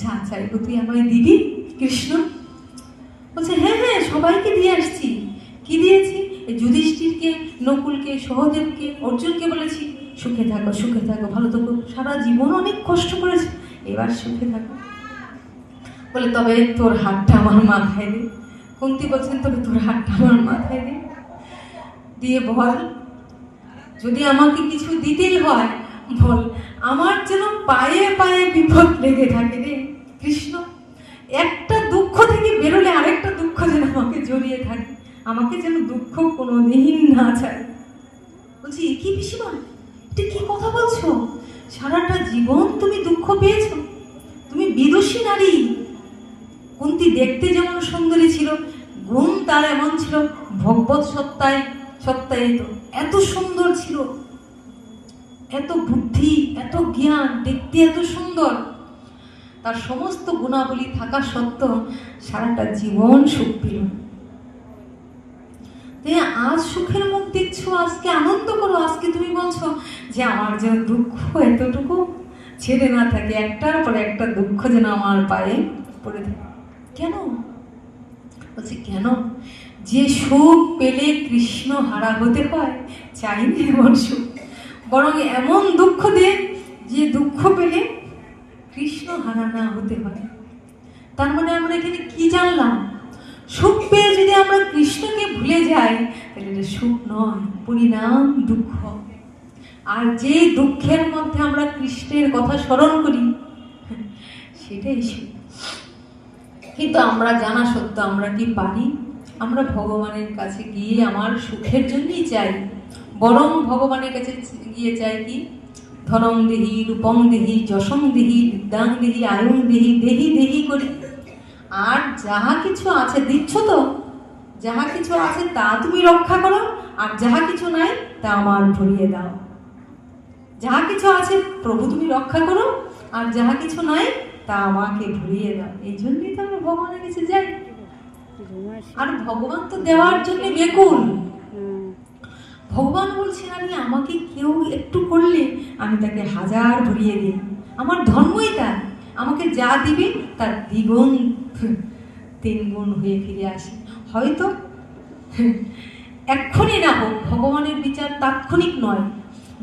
যা চাইবো তুই আমায় দিবি কৃষ্ণ? বলছে হ্যাঁ হ্যাঁ, সবাইকে দিয়ে আসছি। কি দিয়েছি? যুধিষ্ঠিরকে, নকুলকে, সহদেবকে, অর্জুনকে বলেছি সুখে থাকো, সুখে থাকো, ভালো থাকো, সারা জীবন অনেক কষ্ট করেছে, এবার সুখে থাকো। বলে তবে তোর হাতটা আমার মাথায় দে। কুন্তী বলছেন তবে তোর হাতটা আমার মাথায় দে, দিয়ে বল যদি আমাকে কিছু দিতেই হয় বল, আমার যেন পায়ে পায়ে বিপদ লেগে থাকে রে কৃষ্ণ, একটা দুঃখ থেকে বেরোলে আরেকটা দুঃখ যেন আমাকে জড়িয়ে থাকে, আমাকে যেন দুঃখ কোনোদিন না চায়। বলছি এ কি পিসিমা, এটা কি কথা বলছো? সারাটা জীবন তুমি দুঃখ পেয়েছো, তুমি বিদুষী নারী। কুন্তী দেখতে যেমন সুন্দরী ছিল, গুণ তার এমন ছিল, ভগবত সত্তায়িত, এত সুন্দর ছিল, এত বুদ্ধি, এত জ্ঞান, দেখতে এত সুন্দর, তার সমস্ত গুণাবলী থাকা সত্ত্বেও সারাটা জীবন সুখ পেল। আজ সুখের মুখ দেখছো, আজকে আনন্দ করো, আজকে তুমি বলছো যে আমার যেন দুঃখ এতটুকু ছেড়ে না থাকে, একটার পর একটা দুঃখ যেন আমার পায়ে পড়ে থাকে। কেন? বলছি কেন? যে সুখ পেলে কৃষ্ণ হারা হতে হয়, চাই না এমন সুখ, বরং এমন দুঃখ দে যে দুঃখ পেলে কৃষ্ণ হারা না হতে হয়। তার মানে আমরা এখানে কি জানলাম? সুখ পেয়ে যদি আমরা কৃষ্ণকে ভুলে যাই তাহলে এটা সুখ নয়, পরিণাম দুঃখ। আর যে দুঃখের মধ্যে আমরা কৃষ্ণের কথা স্মরণ করি সেটাই সুখ। কিন্তু আমরা জানা সত্য আমরা কি পারি? আমরা ভগবানের কাছে গিয়ে আমার সুখের জন্যই চাই, বরং ভগবানের কাছে গিয়ে চাই কি? ধনং দেহি, রূপং দেহি, যশং দেহি, বিদ্যাং দেহি, আয়ুং দেহি, দেহি দেহি করি। আর যাহা কিছু আছে দিচ্ছ তো, যাহা কিছু আছে তা তুমি রক্ষা করো, আর যাহা কিছু নাই তা আমার ভরিয়ে দাও। যাহা কিছু আছে প্রভু তুমি রক্ষা করো, আর যাহা কিছু নাই তা আমাকে ভরিয়ে দাও। এই জন্যই তো আমরা ভগবানের কাছে যাই। আর ভগবান তো দেওয়ার জন্য বেকুল। ভগবান বলছেন আমি আমাকে কেউ একটু করলে আমি তাকে 1000 ভরিয়ে দিই। আমার ধর্মই তার, আমাকে যা দিবে তার দ্বিগুণ 3 গুণ হয়ে ফিরে আসে। হয়তো এক্ষুনি না হোক, ভগবানের বিচার তাৎক্ষণিক নয়।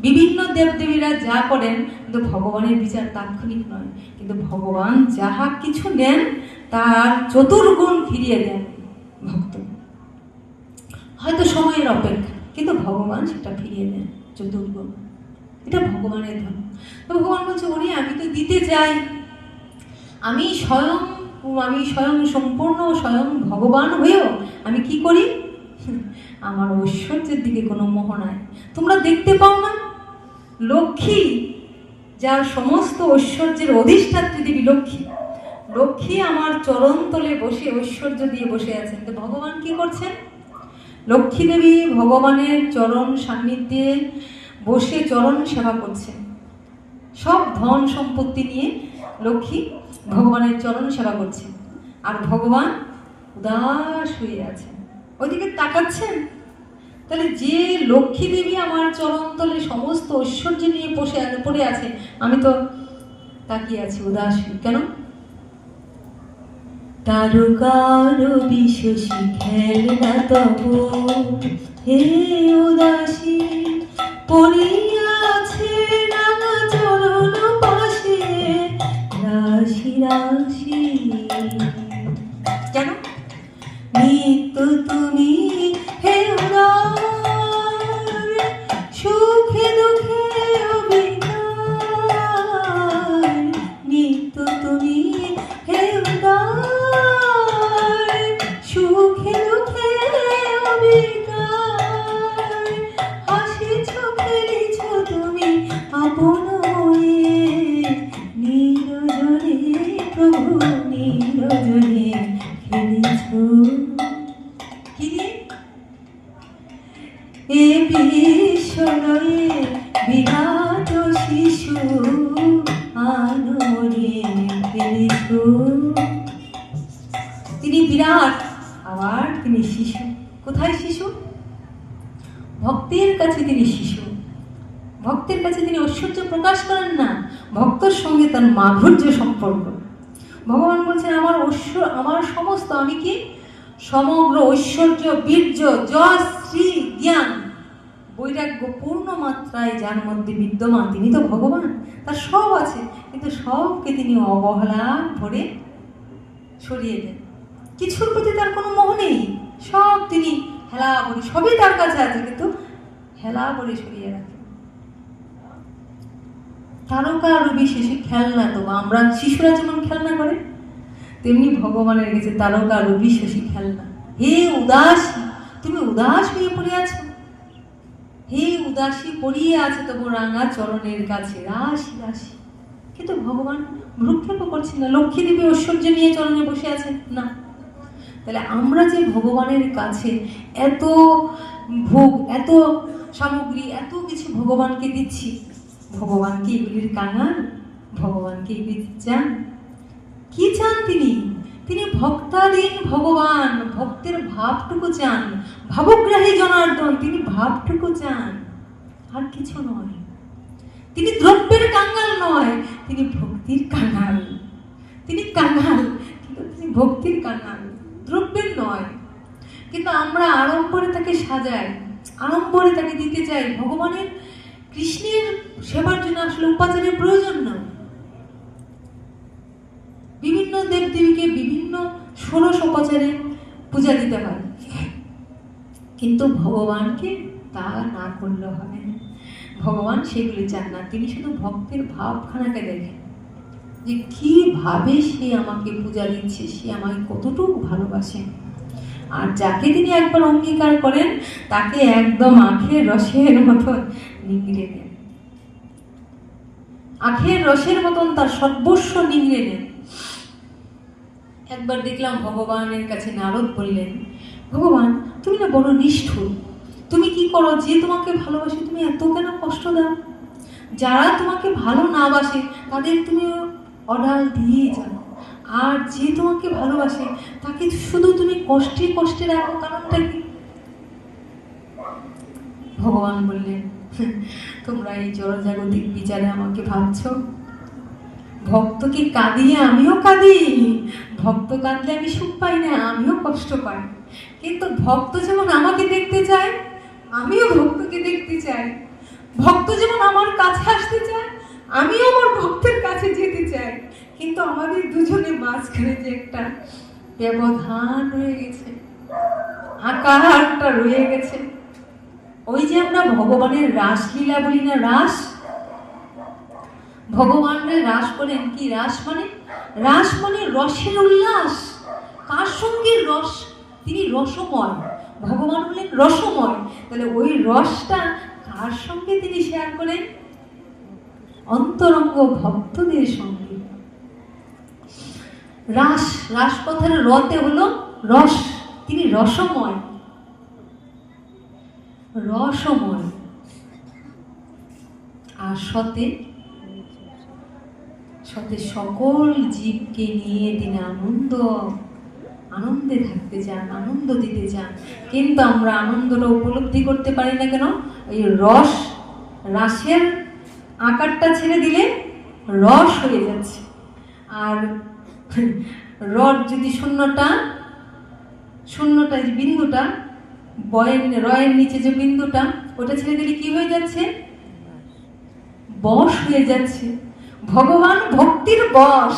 বিভিন্ন দেবদেবীরা যা করেন, কিন্তু ভগবানের বিচার তাৎক্ষণিক নয়। কিন্তু ভগবান যাহা কিছু নেন তার 4 গুণ ফিরিয়ে দেন ভক্ত। হয়তো সময়ের অপেক্ষা, কিন্তু ভগবান সেটা ফিরিয়ে দেন 4 গুণ। এটা ভগবানের ধর্ম। ভগবান বলছে ওরে আমি তো দিতে চাই, আমি স্বয়ং সম্পূর্ণ স্বয়ং ভগবান হয়েও আমি কি করি? আমার ঐশ্বর্যের দিকে কোনো মোহ নাই। তোমরা দেখতে পাও না লক্ষ্মী, যার সমস্ত ঐশ্বর্যের অধিষ্ঠাত্রী দেবী লক্ষ্মী, লক্ষ্মী আমার চরণ তলে বসে ঐশ্বর্য দিয়ে বসে আছেন। তো ভগবান কি করছেন? লক্ষ্মী দেবী ভগবানের চরণ সান্নিধ্যে বসে চরণ সেবা করছেন। সব ধন সম্পত্তি নিয়ে লক্ষ্মী ভগবানের চরণ সেবা করছেন, আর ভগবান উদাস হয়ে আছেন, ওইদিকে তাকাচ্ছেন। তাহলে যে লক্ষ্মী দেবী আমার চরণ তলে সমস্ত ঐশ্বর্য নিয়ে পড়ে আছে, আমি তো তাকিয়ে আছি উদাস। কেন? তারকার বিশ্বসী খেলনা তবু হে উদাসী, পড়িয়াছে রাঙা চরণ পাশে রাশি রাশি। কেন? নিত্য তুমি হে উদার, সুখে দুঃখে অবিকার। নিত্য তুমি হে উদার, সুখে দুঃখে অবিকার। হাসিছ খেলিছ তুমি আপন হয়ে, নিরজনে প্রভু নিরজনে খেলিছ। কি এ বিশ্বলয়ে বিরাট শিশু আনরে খেলিছ। তিনি বিরাট, আবার তিনি শিশু। কোথায় শিশু? ভক্তের কাছে তিনি শিশু। ভক্তের কাছে তিনি ঐশ্বর্য প্রকাশ করেন না, ভক্তর সঙ্গে তার মাধুর্য সম্পর্ক। ভগবান বলছেন আমার সমস্ত, আমি কি সমগ্র ঐশ্বর্য, বীর্য, যশ, শ্রী, জ্ঞান, বৈরাগ্য পূর্ণ মাত্রায় যার মধ্যে বিদ্যমান, তিনি তো ভগবান। তার সব আছে, কিন্তু সবকে তিনি অবহেলা ভরে সরিয়ে দেন। কিছুর প্রতি তার কোনো মোহ নেই, সব তিনি হেলা ভরে, সবই তার কাছে আছে, কিন্তু হেলা ভরে সরিয়ে রাখেন। তারকা রবি শিশু খেলনা, তো আমরা শিশুরা যেমন খেলনা করে, তেমনি ভগবানের কাছে তারকা রবি শশী খেলনা। হে উদাসী, তুমি উদাস হয়ে পড়ে আছো। হে উদাসী পড়িয়ে আছে তবু রাঙা চরণের কাছে রাশি রাশি। কিন্তু ভগবান ভ্রুক্ষেপও করছেন না। লক্ষ্মী দেবী ঐশ্বর্য নিয়ে চরণে বসে আছেন না। তাহলে আমরা যে ভগবানের কাছে এত ভোগ, এত সামগ্রী, এত কিছু ভগবানকে দিচ্ছি, ভগবান কি এগুলির কাঙাল? ভগবান কি এগুলি চান? কি চান তিনি? তিনি ভক্তাধীন ভগবান, ভক্তের ভাবটুকু চান। ভাবগ্রাহী জনার্দন, তিনি ভাবটুকু চান, আর কিছু নয়। তিনি দ্রব্যের কাঙ্গাল নয়, তিনি ভক্তির কাঙ্গাল। তিনি কাঙ্গাল, কিন্তু তিনি ভক্তির কাঙ্গাল, দ্রব্যের নয়। কিন্তু আমরা আড়ম্বরে তাকে সাজাই, আড়ম্বরে তাকে দিতে চাই। ভগবানের কৃষ্ণের সেবার জন্য আসলে উপাচারের প্রয়োজন না। বিভিন্ন দেবদেবীকে বিভিন্ন ষোড়শ উপাচারে পূজা দিতে হয়, কিন্তু ভগবানকে তা না করলে হবে না। ভগবান সেগুলি চান না। তিনি শুধু ভক্তের ভাবখানাকে দেখেন, যে কিভাবে সে আমাকে পূজা দিচ্ছে, সে আমাকে কতটুকু ভালোবাসে। আর যাকে তিনি একবার অঙ্গীকার করেন তাকে একদম আখের রসের মতন নিংড়ে দেন, আখের রসের মতন তার সর্বস্ব নিংড়ে দেন। একবার দেখলাম ভগবানের কাছে নারদ বললেন, ভগবান তুমি না বড় নিষ্ঠুর, তুমি কি করো, যে তোমাকে ভালোবাসে তুমি এত কেন কষ্ট দাও? যারা তোমাকে ভালো না বাসে তাদের তুমি অডাল দিয়ে যাও, আর যে তোমাকে ভালোবাসে তাকে শুধু তুমি কষ্টে কষ্টে রাখো, কারণটা কি? ভগবান বললেন, তোমরা এই জড়জাগতিক বিচারে আমাকে ভাবছো, ভক্তকে কাঁদিয়ে আমিও কাঁদি, ভক্ত কাঁদলে আমি সুখ পাই না, আমিও কষ্ট পাই। কিন্তু ভক্ত যেমন আমাকে দেখতে চায়, আমিও ভক্তকে দেখতে চাই। ভক্ত যেমন আমার কাছে আসতে চায়, আমিও আমার ভক্তের কাছে যেতে চাই। কিন্তু আমাদের দুজনের মাঝখানে যে একটা ব্যবধান রয়ে গেছে, আকারটা রয়ে গেছে। ওই যে আমরা ভগবানের রাসলীলা বলি না, রাস, ভগবানরা রাস করেন। কি রাস মানে? রাস মানে রসের উল্লাস। কার সঙ্গে রস? তিনি রসময়, ভগবান হলেন রসময়। তাহলে ওই রসটা কার সঙ্গে তিনি শেয়ার করেন? অন্তরঙ্গ ভক্তদের সঙ্গে। রাস, রাস কথার রতে হলো রস, তিনি রসময়, রসময়। আর সতে, সতে সকল জীবকে নিয়ে তিনি আনন্দে থাকতে চান, আনন্দ দিতে চান। কিন্তু আমরা আনন্দটা উপলব্ধি করতে পারি না কেন? এই রস, রাসের আকারটা ছেড়ে দিলে রস হয়ে যাচ্ছে। আর রড যদি শূন্যটা যে বিন্দুটা, রয়ের নিচে যে বিন্দুটা, ওটা ছেড়ে দিলে কি হয়ে যাচ্ছে? বশ হয়ে যাচ্ছে। ভগবান ভক্তির বশ,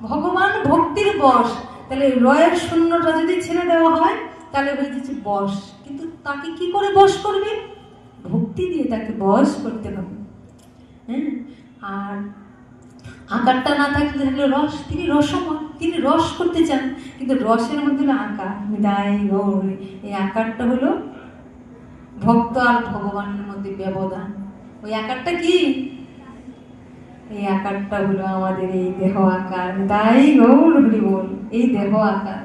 ভগবান ভক্তির বশ। তাহলে রয়ের শূন্যটা যদি ছেড়ে দেওয়া হয় তাহলে হয়ে যাচ্ছে বশ। কিন্তু তাকে কি করে বশ করবে? ভক্তি দিয়ে তাকে বশ করতে হবে। হ্যাঁ, আর আকারটা না থাকলে রস, তিনি রসময়, তিনি রস করতে চান। কিন্তু রসের মধ্যে হলো আকার, দায় গৌর, এই আকারটা হলো ভক্ত আর ভগবানের মধ্যে ব্যবধান। ওই আকারটা কি? এই আকারটা হলো আমাদের এই দেহ আকার, দায় গৌর হরি বল, এই দেহ আকার।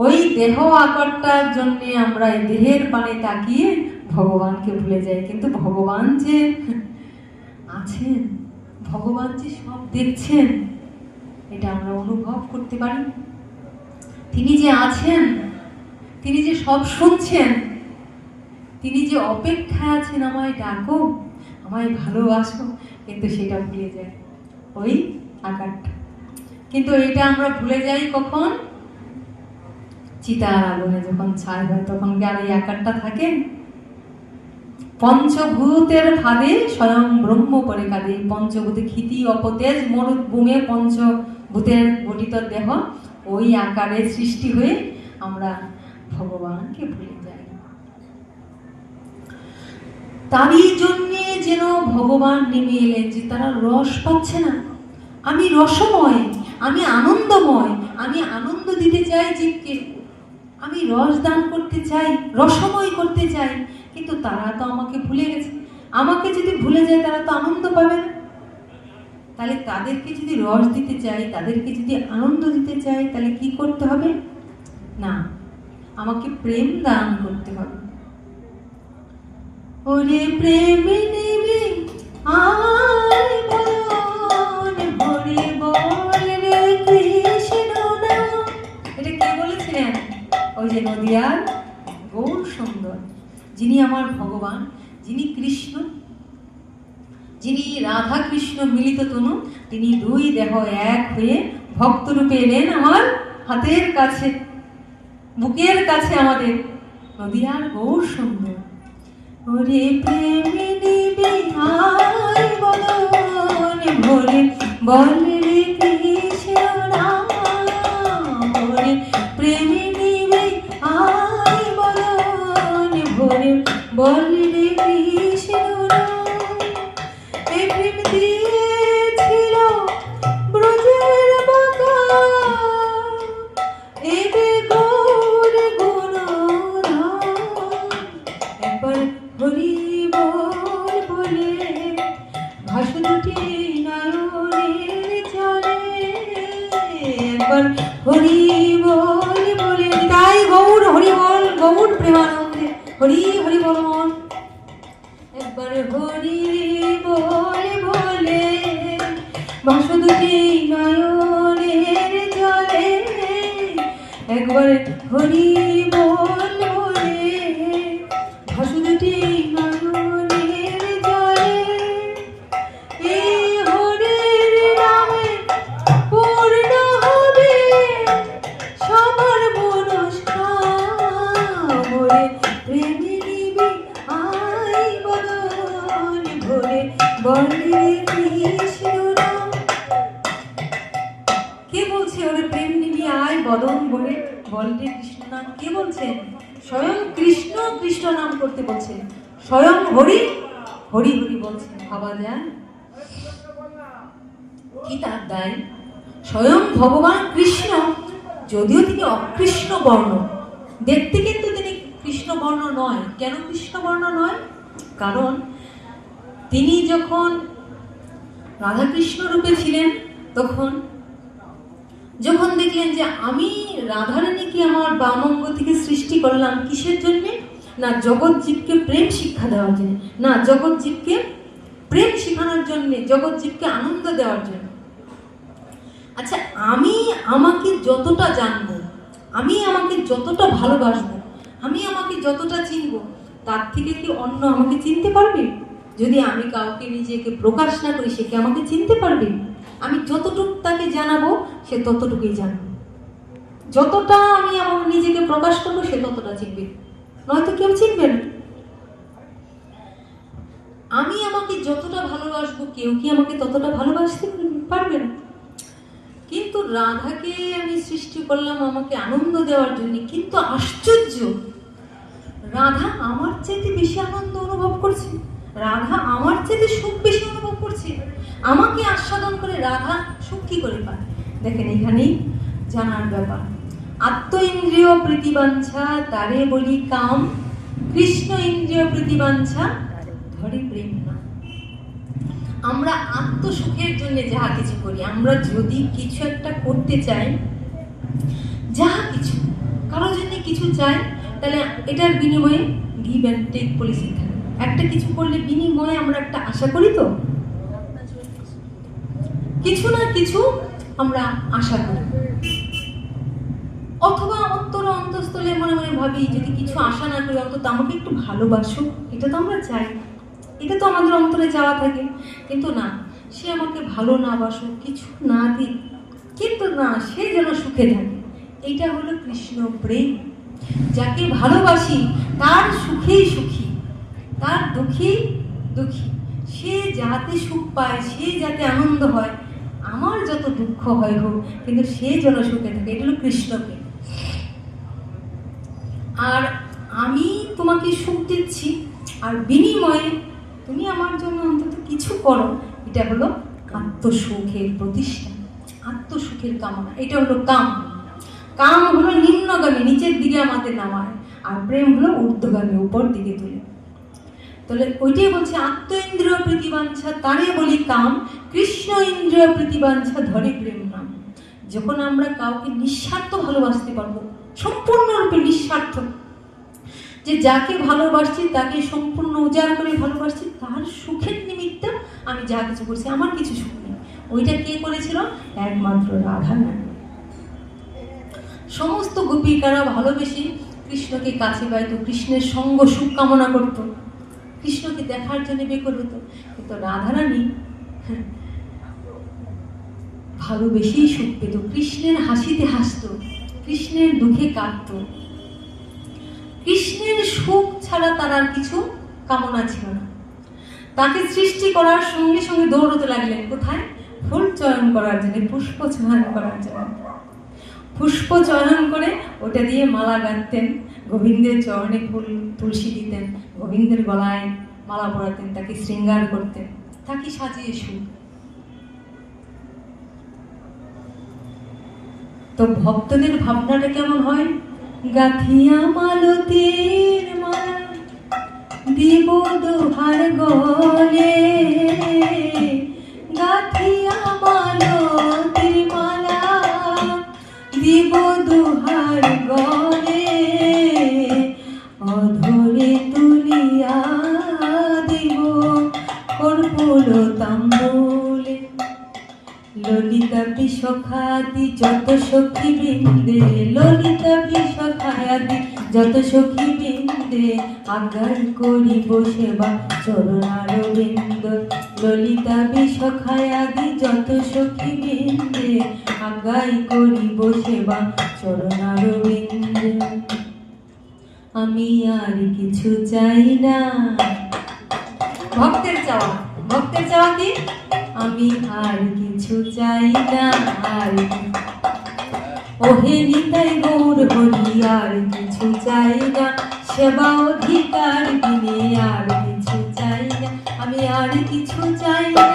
ওই দেহ আকারটার জন্য আমরা এই দেহের পানে তাকিয়ে ভগবানকে ভুলে যাই। কিন্তু ভগবান যে আছেন, ভগবান যে সব দেখছেন, এটা আমরা অনুভব করতে পারি। তিনি যে আছেন, তিনি যে সব শুনছেন, তিনি যে অপেক্ষায় আছেন আমায় ডাকো, আমায় ভালোবাসো, কিন্তু সেটা ভুলে যায় ওই আকারটা। কিন্তু এটা আমরা ভুলে যাই কখন? চিতার আগুনে যখন ছাই হয় তখন কি আর এই আকারটা থাকে? পঞ্চভূতের ফাঁদে স্বয়ং ব্রহ্ম করে কাঁদে। পঞ্চভূতে ক্ষিতি অপতেজ মরুভূমে পঞ্চভূতের গঠিত দেহ, ওই আকারে সৃষ্টি হয়ে আমরা ভগবানকে ভুলে যাই। তারই জন্যে যেন ভগবান নেমে এলেন, যে তারা রস পাচ্ছে না। আমি রসময়, আমি আনন্দময়, আমি আনন্দ দিতে চাই জীবকে, আমি রস দান করতে চাই, রসময় করতে চাই। কিন্তু তারা তো আমাকে ভুলে গেছে। আমাকে যদি ভুলে যায় তারা তো আনন্দ পাবে না। তাহলে তাদেরকে যদি রস দিতে চাই, তাদেরকে যদি আনন্দ দিতে চাই, তাহলে কি করতে হবে? না, আমাকে প্রেম দান করতে হবে। ওরে প্রেম নেবে আয় বলন ভরে বল রে কৃষ্ণ নাম। এটা কে বলেছিলেন? ওই যে নদিয়ার গৌর সুন্দর, যিনি আমার ভগবান, যিনি কৃষ্ণ, যিনি রাধা কৃষ্ণ মিলিত তনু, তিনি দুই দেহ এক হয়ে ভক্তরূপে এলেন আমার হাতের কাছে, বুকের কাছে আমাদের নদিয়ার গৌর সুন্দর। ওরে প্রেমে নিবে আয় বদন ভরে বলে কৃষ্ণ নাম, ওরে প্রেমে নিবে আয় বদন ভরে বলে কৃষ্ণ নাম। এই প্রেম দিয়েছিল ব্রজের বাঁকা, এবে গৌর গুণধাম। একবার হরি বল বলে ভাসু দুটি নয়নের জলে, একবার হরি বল বলে, তাই গৌর হরি বল, গৌর প্রেমানন্দে হরি হরি বল মন। একবার হরি বল বলে ভাসু দুটি নয়নের জলে, একবার হরি বল বলে ভাসু দুটি নয়নের জলে। এই হরির নামে পূর্ণ হবে সবার মনস্কাম, ওরে প্রেমে নিবে আয় বদন ভরে বলে কৃষ্ণ নাম। কে বলছে ওরে প্রেম নিবি আয় বদন ভরে বলে কৃষ্ণ নাম? কে বলছেন? স্বয়ং কৃষ্ণ কৃষ্ণ নাম করতে বলছেন, স্বয়ং হরি হরি হরি বলছেন। ভাবা যায় কি তার দায়? স্বয়ং ভগবান কৃষ্ণ, যদিও তিনি অকৃষ্ণ বর্ণ, দেখতে কিন্তু তিনি কৃষ্ণ বর্ণ নয়। কেন কৃষ্ণ বর্ণ নয়? কারণ তিনি যখন রাধাকৃষ্ণ রূপে ছিলেন, যখন দেখলেন যে আমি রাধারানীকে আমার বামঙ্গ থেকে সৃষ্টি করলাম কিসের জন্যে? না জগৎ জীবকে প্রেম শিক্ষা দেওয়ার জন্য, না জগৎ জীবকে প্রেম শেখানোর জন্যে, জগৎ জীবকে আনন্দ দেওয়ার জন্য। আচ্ছা, আমি আমাকে যতটা জানবো, আমি আমাকে যতটা ভালোবাসবো, আমি আমাকে যতটা চিনবো, তার থেকে কি অন্য আমাকে চিনতে পারবে? যদি আমি কাউকে নিজেকে প্রকাশ না করি, সে কি আমাকে চিনতে পারবে? আমি যতটুকু তাকে জানাবো, সে ততটুকুই জানবে। যতটা আমি আমার নিজেকে প্রকাশ করবো, সে ততটা চিনবে, নয়তো কেউ চিনবে না। আমি আমাকে যতটা ভালোবাসবো, কেউ কি আমাকে ততটা ভালোবাসতে পারবে না। কিন্তু রাধাকে আমি সৃষ্টি করলাম আমাকে আনন্দ দেওয়ার জন্য, কিন্তু আশ্চর্য, রাধা আমার চাইতে বেশি আনন্দ অনুভব করছে, রাধা আমার চাইতে সুখ বেশি অনুভব করছে। আমাকে আস্বাদন করে রাধা সুখ কি করে পায়? দেখেন, এখানেই জানার ব্যাপার। আত্ম ইন্দ্রিয় প্রীতিবাঞ্ছা তারে বলি কাম, কৃষ্ণ ইন্দ্রিয় প্রীতিবাঞ্ছা ধরে প্রেম না। আমরা আত্মসুখের জন্য যাহা কিছু করি, আমরা যদি কিছু একটা করতে চাই, যাহা কিছু কারোর জন্য কিছু চাই, তাহলে এটার বিনিময়ে গিভ অ্যান্ড টেক পলিসি থাকে। একটা কিছু করলে বিনিময়ে আমরা একটা আশা করি, তো কিছু না কিছু আমরা আশা করি, অথবা অন্তঃস্থলে মনে মনে ভাবি যদি কিছু আশা না করি, অন্তত আমাকে একটু ভালোবাসো, এটা তো আমরা চাই, এটা তো আমাদের অন্তরে চাওয়া থাকে। কিন্তু না, সে আমাকে ভালো না বাসো, কিছু না দিক, কিন্তু না, সে যেন সুখে থাকে। এইটা হলো কৃষ্ণ প্রেম। যাকে ভালোবাসি তার সুখেই সুখী, তার দুঃখেই দুঃখী, সে যাতে সুখ পায়, সে যাতে আনন্দ হয়, আমার যত দুঃখ হয় হোক, কিন্তু সে যেন সুখে থাকে। এটা হলো কৃষ্ণকে। আর আমি তোমাকে সুখ দিচ্ছি, আর বিনিময়ে তুমি আমার জন্য অন্তত কিছু করো, এটা হলো আত্মসুখের প্রতিষ্ঠা, আত্মসুখের কামনা। এটা হলো কাম। কাম হলো নিম্নগামী, নিচের দিকে আমাদের নামায়, আর প্রেম হলো ঊর্ধ্বগামী, উপর দিকে তুলে। তাহলে ওইটাই বলছে আত্ম ইন্দ্রিয় প্রীতিবাঞ্ছা তারে বলি কাম, কৃষ্ণ ইন্দ্রিয় প্রীতিবাঞ্ছা ধরে প্রেম নাম। যখন আমরা কাউকে নিঃস্বার্থ ভালোবাসতে পারবো, সম্পূর্ণরূপে নিঃস্বার্থ, যে যাকে ভালোবাসছি তাকে সম্পূর্ণ উজাড় করে ভালোবাসছি, তার সুখের নিমিত্ত আমি যা কিছু করছি, আমার কিছু সুখ নেই। ওইটা কে করেছিল? একমাত্র রাধা না। সমস্ত গোপিকারা ভালোবেসে কৃষ্ণকে কাছে পাইত, কৃষ্ণের সঙ্গ সুখ কামনা করত, কৃষ্ণকে দেখার জন্য বেকল হতো। কিন্তু রাধারানী ভালোবেসেই সুখ পেত, কৃষ্ণের হাসিতে হাসত, কৃষ্ণের দুঃখে কাঁদত। কৃষ্ণের সুখ ছাড়া তার আর কিছু কামনা ছিল না। তাকে সৃষ্টি করার সঙ্গে সঙ্গে দৌড়তে লাগলেন কোথায়? ফুল চয়ন করার জন্য, পুষ্প চয়ন করার জন্য। পুষ্প চয়ন করে ওটা দিয়ে মালা গাঁথতেন, গোবিন্দের চরণে ফুল তুলসী দিতেন, গোবিন্দের গলায় মালা পরাতেন, তাকে শৃঙ্গার করতেন, তাকে সাজিয়ে সুখ। তো ভক্তদের ভাবনাটা কেমন হয়? গাথিয়া মালতীর মালা দিব দোহার গলে, গাথিয়া মালতীর মালা দিব দোহার গলে, অধরে তুলিয়া দিব কর্পূর তাম্বুলে, ললিতা বিশখাদি যত সখী বৃন্দে, ললিতা বিশখাদি যত সখী বৃন্দে, আজ্ঞার করিব সেবা চরণারবিন্দ, ললিতা বিশখাদি যত সখী বৃন্দে, আজ্ঞাই করিব সেবা চরণারবিন্দ। আমি আর কিছু চাই না। ভক্তের চাওয়া, ভক্তের চাওয়া কি? আমি আর কিছু চাই না, আর ওহে নিতাই গৌর হরি, আর কিছু চাই না, সেবা অধিকার বিনে আর কিছু চাই না। আমি আর কিছু চাই না,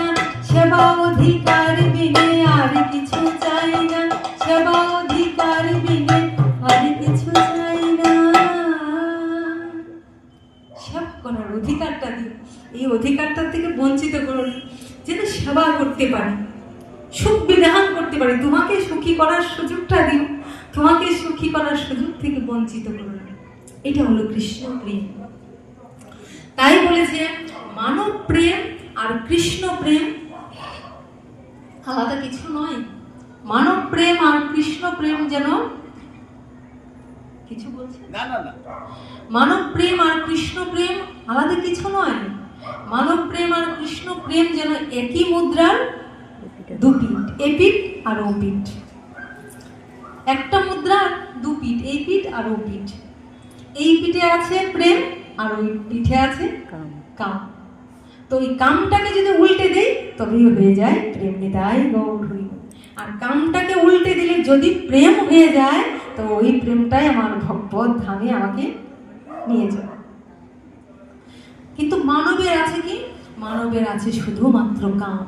সেবা অধিকার বিনে আর কিছু চাই না, সেবা অধিকার বিনে আর কিছু চাই না। সেবা করার অধিকারটা দিও, এই অধিকারটা থেকে বঞ্চিত করো না, যেন সেবা করতে পারে, সুখ বিধান করতে পারে। তোমাকে সুখী করার সুযোগটা দিও, তোমাকে সুখী করার সুযোগ থেকে বঞ্চিত করো না। এটা হলো কৃষ্ণ প্রেম। তাই বলেছে মানব প্রেম আর কৃষ্ণ প্রেম আলাদা কিছু নয়। মানব প্রেম আর কৃষ্ণ প্রেম যেন কিছু বলছে না, মানব প্রেম আর কৃষ্ণ প্রেম আলাদা কিছু নয়। মানব প্রেম আর কৃষ্ণ প্রেম যেন একই মুদ্রার দুপিঠ, এপিঠ আর ওপিঠ। একটা মুদ্রার দুপিঠ, এই পিঠ আর ও পিঠ। এই পিঠে আছে প্রেম আর ওই পিঠে আছে কাম। তো এই কামটাকে যদি উল্টে দেই তবেই হয়ে যায় প্রেম। নিতাই গৌর হরি। আর কামটাকে উল্টে দিলে যদি প্রেম হয়ে যায় তো ওই প্রেমটাই আমার ভগবত ধামে আমাকে নিয়ে যাবে। কিন্তু মানবের আছে কি? মানবের আছে শুধুমাত্র কাম।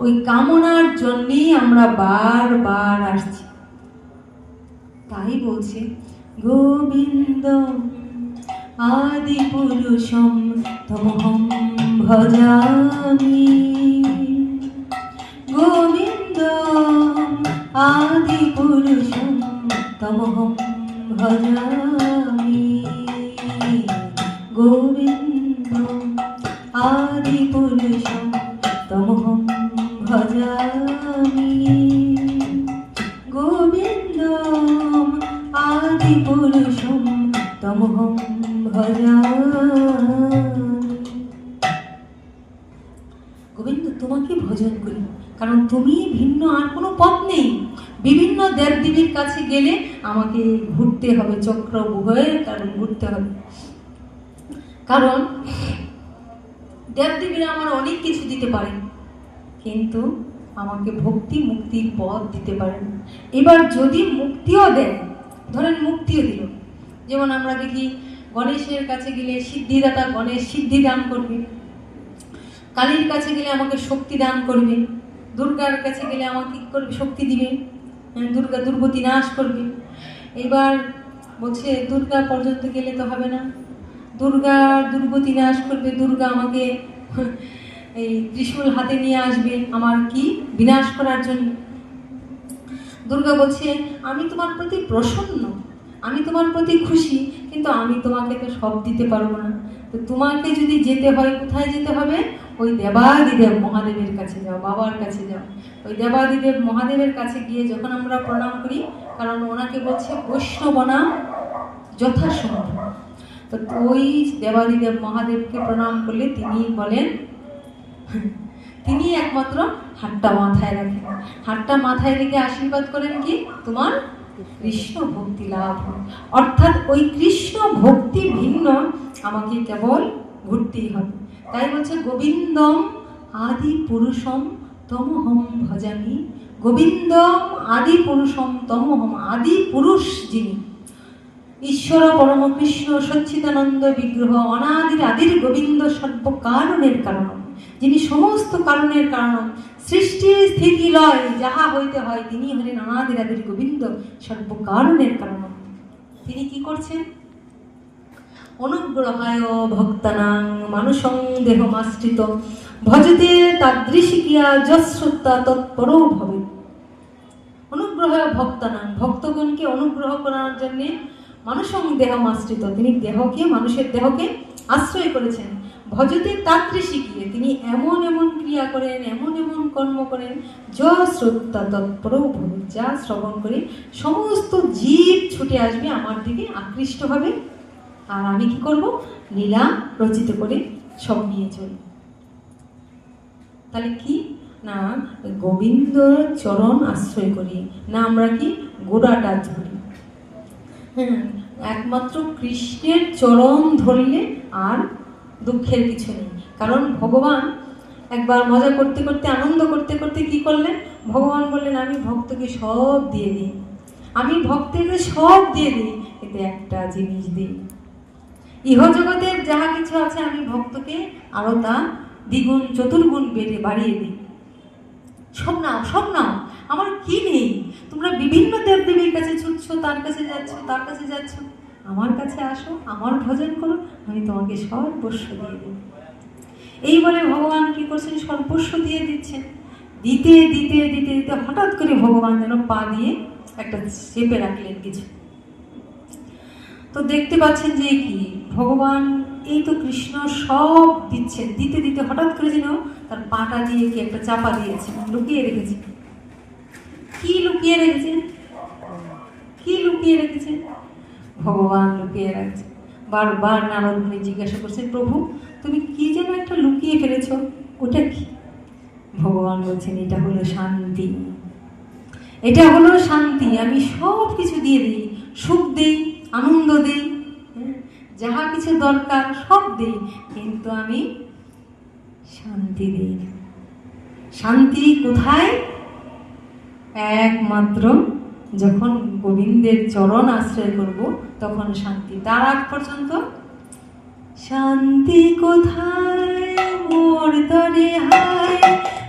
ওই কামনার জন্যই আমরা বারবার আসছি। তাই বলছে গোবিন্দ আদি পুরুষম তমহম ভজামি, গোবিন্দ আদি পুরুষম তমহম ভজামি, গোবিন্দ আদি পুরুষম তমহম ভজামি, গোবিন্দ আদি পুরুষম তমহম ভজামি। গোবিন্দ তোমাকে ভজন করি, কারণ তুমি ভিন্ন আর কোনো পথ নেই। বিভিন্ন দেবদেবীর কাছে গেলে আমাকে ঘুরতে হবে, চক্র হয়ে কারণ ঘুরতে হবে। কারণ দেবদেবীরা আমার অনেক কিছু দিতে পারে, কিন্তু আমাকে ভক্তি মুক্তির পথ দিতে পারেন। এবার যদি মুক্তিও দেয়, ধরেন মুক্তিও দিল, যেমন আমরা দেখি গণেশের কাছে গেলে সিদ্ধিদাতা গণেশ সিদ্ধি দান করবে, কালীর কাছে গেলে আমাকে শক্তি দান করবে, দুর্গার কাছে গেলে আমাকে কি করবে? শক্তি দিবে, দুর্গা দুর্গতি নাশ করবে। এবার বলছে দুর্গা পর্যন্ত গেলে তো হবে না, দুর্গা দুর্গতি নাশ করবে, দুর্গা আমাকে এই ত্রিশূল হাতে নিয়ে আসবে আমার কি বিনাশ করার জন্য। দুর্গা বলছে আমি তোমার প্রতি প্রসন্ন, আমি তোমার প্রতি খুশি, কিন্তু আমি তোমাকে তো সব দিতে পারবো না। তো তোমাকে যদি যেতে হয়, কোথায় যেতে হবে? ওই দেবাদিদেব মহাদেবের কাছে যাও, বাবার কাছে যাও। ওই দেবাদিদেব মহাদেবের কাছে গিয়ে যখন আমরা প্রণাম করি, কারণ ওনাকে বলছে বৈষ্ণবনা যথাসম্ভব, তো ওই দেবাদিদেব মহাদেবকে প্রণাম করলে তিনি বলেন, তিনি একমাত্র হাতটা মাথায় রাখেন। হাতটা মাথায় রেখে আশীর্বাদ করেন কি, তোমার কৃষ্ণ ভক্তি লাভ হয়। অর্থাৎ ওই কৃষ্ণ ভক্তি ভিন্ন আমাকে কেবল ঘুরতেই হবে। তাই বলছে গোবিন্দম আদি পুরুষম তমহম ভজামি। গোবিন্দম আদি পুরুষম তমহম, আদি পুরুষ যিনি, ঈশ্বর পরম কৃষ্ণ সচ্চিদানন্দ বিগ্রহ, অনাদির আদির গোবিন্দ, সর্বকারণের কারণ, যিনি সমস্ত কারণের কারণ, সৃষ্টি স্থিতি লয় যাহা হইতে হয়, তিনি হলেন অনাদির আদির গোবিন্দ, সর্বকারণের কারণ। তিনি কি করছেন? অনুগ্রহায় ভক্তানাং মানুষং দেহমাশ্রিত ভজতে তাদৃশিকিয়া যশ্রদ্ধা তৎপরও ভবে। অনুগ্রহায় ভক্তানাং, ভক্তগণকে অনুগ্রহ করার জন্য মানুষং দেহমাশ্রিত, তিনি দেহকে, মানুষের দেহকে আশ্রয় করেছেন। ভজতে তাদৃশিকিয়ে, তিনি এমন এমন ক্রিয়া করেন, এমন এমন কর্ম করেন, যশ্রদ্ধা তৎপরও ভবে, যা শ্রবণ করে সমস্ত জীব ছুটে আসবে আমার দিকে, আকৃষ্ট হবে। আর আমি কি করব? লীলা রচিত করে সব নিয়ে চলি। তাহলে কি না, গোবিন্দ চরণ আশ্রয় করি না, আমরা কি গোড়াটা ধরি। হ্যাঁ, একমাত্র কৃষ্ণের চরণ ধরলে আর দুঃখের কিছু নেই। কারণ ভগবান একবার মজা করতে করতে, আনন্দ করতে করতে কি করলেন? ভগবান বললেন, আমি ভক্তকে সব দিয়ে দিই, আমি ভক্তকে সব দিয়ে দিই, এতে একটা জিনিস দিই, ইহজগতের যাহা কিছু আছে আমি ভক্তকে আরো তা দ্বিগুণ চতুর্গুণ বাড়িয়ে দিই। সব নাও, সব নাও, আমার কি নেই? তোমরা বিভিন্ন দেবদেবীর কাছে ছুটছো, তার কাছে যাচ্ছ, তার কাছে যাচ্ছ, আমার কাছে আসো, আমার ভজন করো, আমি তোমাকে সর্বস্ব দিয়ে দেব। এই বলে ভগবান কি করছেন? সর্বস্ব দিয়ে দিচ্ছেন। দিতে দিতে দিতে দিতে হঠাৎ করে ভগবান যেন পা দিয়ে একটা চেপে রাখলেন কিছু। তো দেখতে পাচ্ছেন যে কি ভগবান, এই তো কৃষ্ণ সব দিচ্ছেন, দিতে দিতে হঠাৎ করে যেন তার পাটা দিয়ে কি একটা চাপা দিয়েছে, লুকিয়ে রেখেছে। কি লুকিয়ে রেখেছেন? কি লুকিয়ে রেখেছেন? ভগবান লুকিয়ে রাখছে। বারবার নারদ মুনি জিজ্ঞাসা করছেন, প্রভু তুমি কি যেন একটা লুকিয়ে ফেলেছ, ওটা কি? ভগবান বলছেন, এটা হলো শান্তি, এটা হলো শান্তি। আমি সব কিছু দিয়ে দিই, সুখ দিই, আনন্দ দিই, যাহা কিছু দরকার সব দিই, কিন্তু আমি শান্তি দিই না। শান্তি কোথায়? একমাত্র যখন গোবিন্দের চরণ আশ্রয় করব তখন শান্তি। তার আগ পর্যন্ত শান্তি কোথায় মোর তরে হায়,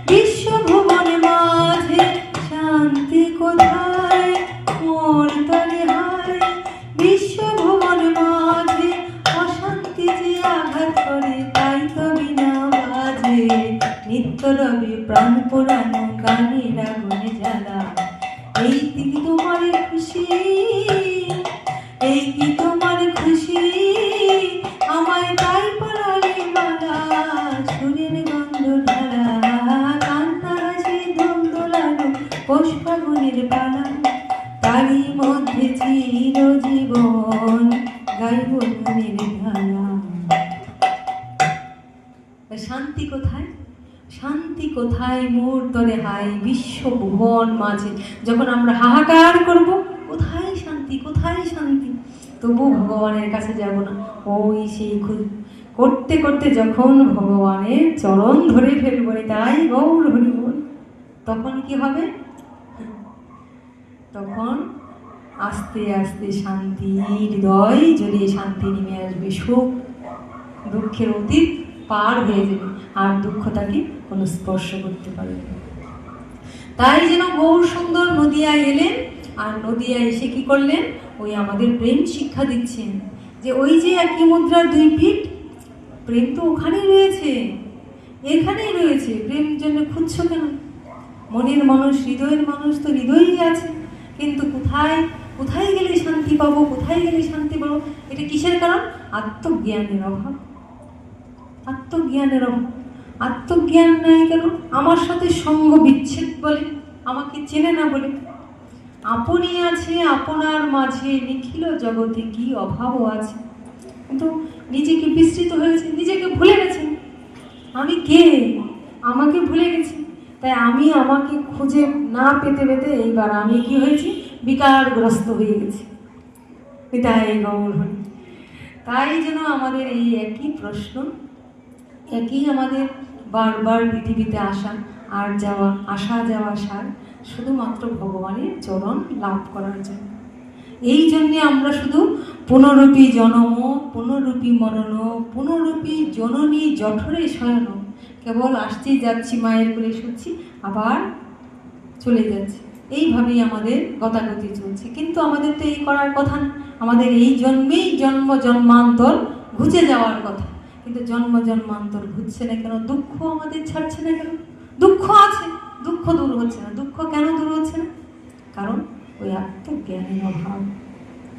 বিশ্বভুবনে মাঝে শান্তি কোথায় মোর তরে হায়, বিশ্বভুবন মাঝে অশান্তি যে আঘাত করে, তাই তো বিনা বাজে নিত্য রবি প্রাণ পুরানো গানের আগুনে জ্বালা। এই কি তোমার খুশি, এই কি তোমার খুশি, আমায় তাই পড়ালে মালা, সুরের গন্ধ ঢালা, কান্না হাসি ধুম দোলানো পৌষ ফাগুনের পালা, তারই মধ্যে চিরজীবন গাইব ধানের ধারা। শান্তি কোথায়? শান্তি কোথায় মোর তরে হায়, বিশ্বভুবন মাঝে যখন আমরা হাহাকার করব, কোথায় শান্তি, কোথায় শান্তি? তবু ভগবানের কাছে যাব না। ওই সেই করতে করতে যখন ভগবানের চরণ ধরে ফেলবো, তাই গৌর হরি বল, তখন কি হবে? তখন আস্তে আস্তে শান্তি, হৃদয় জড়িয়ে শান্তি নেমে আসবে, সুখ দুঃখের অতীত পার হয়ে যাবে, আর দুঃখ তাকে কোনো স্পর্শ করতে পারবে না। তাই যেন গৌর সুন্দর নদিয়ায় এলেন, আর নদিয়ায় এসে কি করলেন? ওই আমাদের প্রেম শিক্ষা দিচ্ছেন যে ওই যে একই মুদ্রার দুই পিঠ, প্রেম তো ওখানেই রয়েছে, এখানেই রয়েছে। প্রেম জন্য খুঁজছো কেন? মনের মানুষ, হৃদয়ের মানুষ তো হৃদয়েই আছে, কিন্তু কোথায় কোথায় গেলে শান্তি পাবো, কোথায় গেলে শান্তি পাবো? এটা কিসের কারণ? আত্মজ্ঞানের অভাব। আত্মজ্ঞানের অভাব। আত্মজ্ঞান নাই কেন? আমার সাথে সঙ্গ বিচ্ছেদ বলে, আমাকে চেনে না বলে। আপনি আছে আপনার মাঝে, নিখিল জগতে কি অভাবও আছে, কিন্তু নিজেকে বিস্তৃত হয়েছে, নিজেকে ভুলে গেছেন। আমি কে? আমাকে ভুলে গেছি। তাই আমি আমাকে খুঁজে না পেতে পেতে এইবার আমি কি হয়েছি, বিকারগ্রস্ত হয়ে গেছি। তাই গৌর হরি। তাই যেন আমাদের এই একই প্রশ্ন, একই আমাদের বারবার পৃথিবীতে আসা আর যাওয়া, আসা যাওয়া সার, শুধুমাত্র ভগবানের চরণ লাভ করার জন্য। এই জন্যে আমরা শুধু পুনরূপী জনম, পুনরূপী মরণ, পুনরূপী জননী জঠরে শয়ন, কেবল আসছি যাচ্ছি, মায়ের কোলে শুচ্ছি, আবার চলে যাচ্ছে, এইভাবেই আমাদের গতাগতি চলছে। কিন্তু আমাদের তো এই করার কথা না, আমাদের এই জন্মেই জন্ম জন্মান্তর ঘুচে যাওয়ার কথা। কিন্তু জন্ম জন্মান্তর ঘুরছে না কেন? দুঃখ আমাদের ছাড়ছে না কেন? দুঃখ আছে, দুঃখ দূর হচ্ছে না। দুঃখ কেন দূর হচ্ছে না? কারণ ওই আত্মজ্ঞানের অভাব,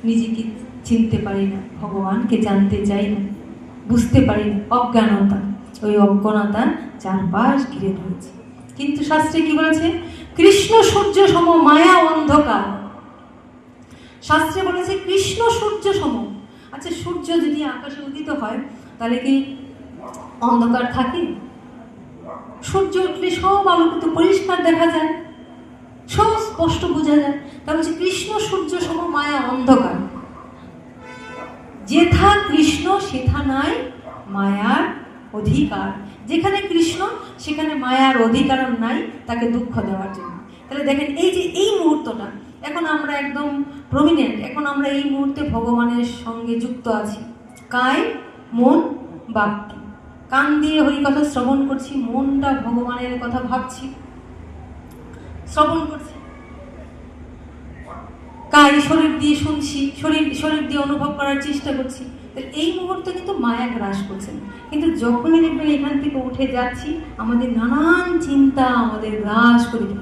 নিজেকে চিনতে পারি না, ভগবানকে জানতে চাই না, বুঝতে পারি না, অজ্ঞানতা, ওই অজ্ঞানতা চারপাশ ঘিরে ধরেছে। কিন্তু শাস্ত্রে কি বলেছে? কৃষ্ণ সূর্য সম মায়া অন্ধকার। শাস্ত্রে বলেছে কৃষ্ণ সূর্য সম। আচ্ছা, সূর্য যদি আকাশে উদিত হয় তাহলে কি অন্ধকার থাকে? সূর্য উঠলে সব আলোকিত পরিষ্কার দেখা যায়, সব স্পষ্ট বোঝা যায়। তা বলছে কৃষ্ণ সূর্য সম মায়া অন্ধকার। যেথা কৃষ্ণ সেথা নাই মায়ার অধিকার। যেখানে কৃষ্ণ সেখানে মায়ার অধিকার নাই তাকে দুঃখ দেওয়ার জন্য। তাহলে দেখেন, এই যে এই মুহূর্তটা, এখন আমরা একদম প্রমিনেন্ট, এখন আমরা এই মুহূর্তে ভগবানের সঙ্গে যুক্ত আছি। কায়, মন, বাক্য। কান দিয়ে হরিকথা শ্রবণ করছি, মনটা ভগবানের কথা ভাবছি, শ্রবণ করছি। কায়, শরীর দিয়ে শুনছি, শরীর দিয়ে অনুভব করার চেষ্টা করছি। এই মুহূর্তে কিন্তু মায়া গ্রাস করছে। কিন্তু যখনই দেখবেন এখান থেকে উঠে যাচ্ছি, আমাদের নানান চিন্তা আমাদের গ্রাস করে দিল।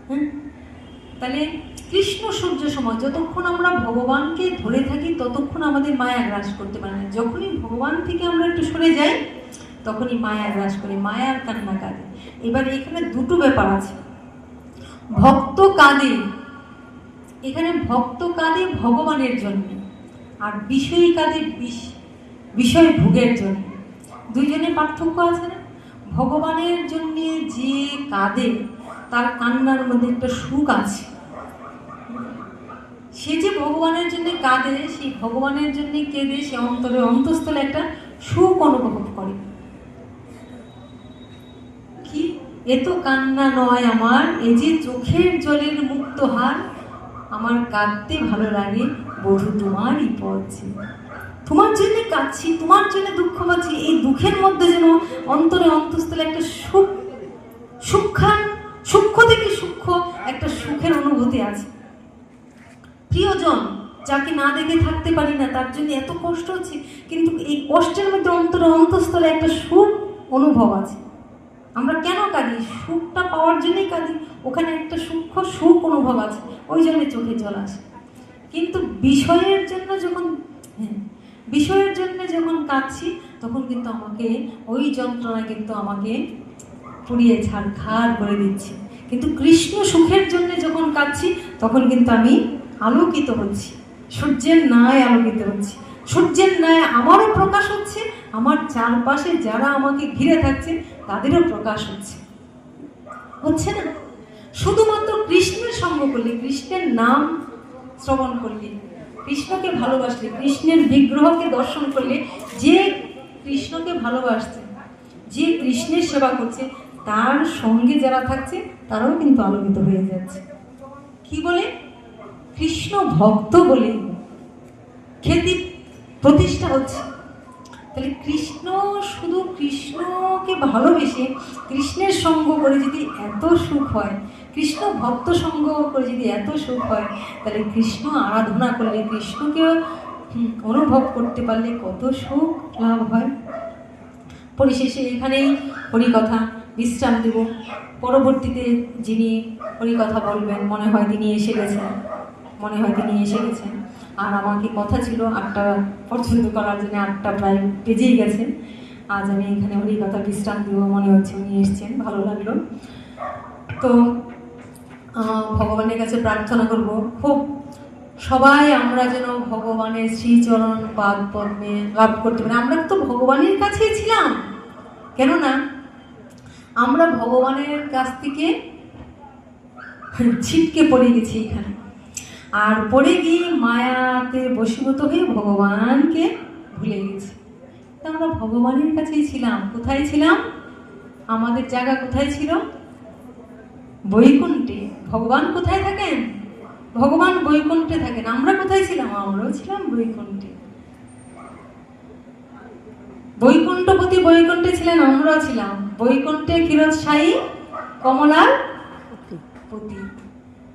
হ্যাঁ, তাহলে কৃষ্ণ সূর্য সময় যতক্ষণ আমরা ভগবানকে ধরে থাকি ততক্ষণ আমাদের মায়া গ্রাস করতে পারে না। যখনই ভগবান থেকে আমরা একটু সরে যাই তখনই মায়া গ্রাস করে, মায়ার কান্না কাঁদে। এবার এখানে দুটো ব্যাপার আছে। ভক্ত কাঁদে, এখানে ভক্ত কাঁদে ভগবানের জন্য, আর বিষয়ী কাঁদে বিষয় ভোগের জন্য। দুইজনে পার্থক্য আছে না? ভগবানের জন্য যে কাঁদে তার কান্নার মধ্যে একটা সুখ আছে। সে যে ভগবানের জন্য কাঁদে, সেই ভগবানের জন্য কেঁদে সে অন্তরে অন্তঃস্থলে একটা সুখ অনুভব করে। কি এ তো কান্না নয় আমার, এই যে চোখের জলের মুক্ত হার, আমার কাঁদতে ভালো লাগে বধূ তোমারই পথ। তোমার জন্য কাঁদছি, তোমার জন্য দুঃখ পাচ্ছি, এই দুঃখের মধ্যে যেন অন্তরে অন্তঃস্থলে একটা সুখ, সূক্ষ্ম থেকে সূক্ষ্ম একটা সুখের অনুভূতি আছে। প্রিয়জন যাকে না দেখে থাকতে পারি না, তার জন্য এত কষ্ট হচ্ছে, কিন্তু এই কষ্টের মধ্যে অন্তরে অন্তঃস্থলে একটা সুখ অনুভব আছে। আমরা কেন কাঁদি? সুখটা পাওয়ার জন্যই কাঁদি। ওখানে একটা সূক্ষ্ম সুখ অনুভব আছে, ওই জন্য চোখে জল আসে। কিন্তু বিষয়ের জন্য যখন কাঁদছি তখন কিন্তু আমাকে ওই যন্ত্রণা কিন্তু আমাকে পুড়িয়ে ছাড়খাড় করে দিচ্ছে। কিন্তু কৃষ্ণ সুখের জন্য যখন কাঁদছি তখন কিন্তু আমি আলোকিত হচ্ছি, সূর্যের ন্যায় আলোকিত হচ্ছি। সূর্যের ন্যায় আমারও প্রকাশ হচ্ছে, আমার চারপাশে যারা আমাকে ঘিরে থাকছে তাদেরও প্রকাশ হচ্ছে না? শুধুমাত্র কৃষ্ণের সঙ্গ করলে, কৃষ্ণের নাম শ্রবণ করলে, কৃষ্ণকে ভালোবাসলে, কৃষ্ণের বিগ্রহকে দর্শন করলে, যে কৃষ্ণকে ভালোবাসছে, যে কৃষ্ণের সেবা করছে, তার সঙ্গে যারা থাকছে তারাও কিন্তু আলোকিত হয়ে যাচ্ছে। কি বলে? কৃষ্ণ ভক্ত বলে খ্যাতি প্রতিষ্ঠা হচ্ছে। তাহলে কৃষ্ণ, শুধু কৃষ্ণকে ভালোবেসে কৃষ্ণের সঙ্গ করে যদি এত সুখ হয়, কৃষ্ণ ভক্ত সঙ্গ করে যদি এত সুখ হয়, তাহলে কৃষ্ণ আরাধনা করলে, কৃষ্ণকে অনুভব করতে পারলে কত সুখ লাভ হয়। পরিশেষে এখানেই হরিকথা বিশ্রাম দেব। পরবর্তীতে যিনি হরিকথা বলবেন মনে হয় তিনি এসে গেছেন। আর আমাকে কথা ছিল 8টা পর্যন্ত করার জন্য, 8টা প্রায় বেজেই গেছে। আজ আমি এখানে হরিকথা বিশ্রাম দেব, মনে হচ্ছে উনি এসছেন, ভালো লাগলো। তো ভগবানের কাছে প্রার্থনা করব, খুব সবাই আমরা যেন ভগবানের শ্রীচরণ পাদ পদ্মে লাভ করতে পারি। আমরা তো ভগবানের কাছেই ছিলাম, কেননা আমরা ভগবানের কাছ থেকে ছিটকে পড়ে গেছি এখানে, আর পড়ে গিয়ে মায়াতে বশীভূত হয়ে ভগবানকে ভুলে গেছি। তা আমরা ভগবানের কাছেই ছিলাম। কোথায় ছিলাম? আমাদের জায়গা কোথায় ছিল? বৈকুণ্ঠে। ভগবান কোথায় থাকেন? ভগবান বৈকুণ্ঠে থাকেন। আমরা কোথায় ছিলাম? আমরাও ছিলাম বৈকুণ্ঠে। বৈকুণ্ঠপতি বৈকুণ্ঠে ছিলেন, আমরাও ছিলাম বৈকুণ্ঠে। ক্ষীরোদশায়ী কমলার পতি,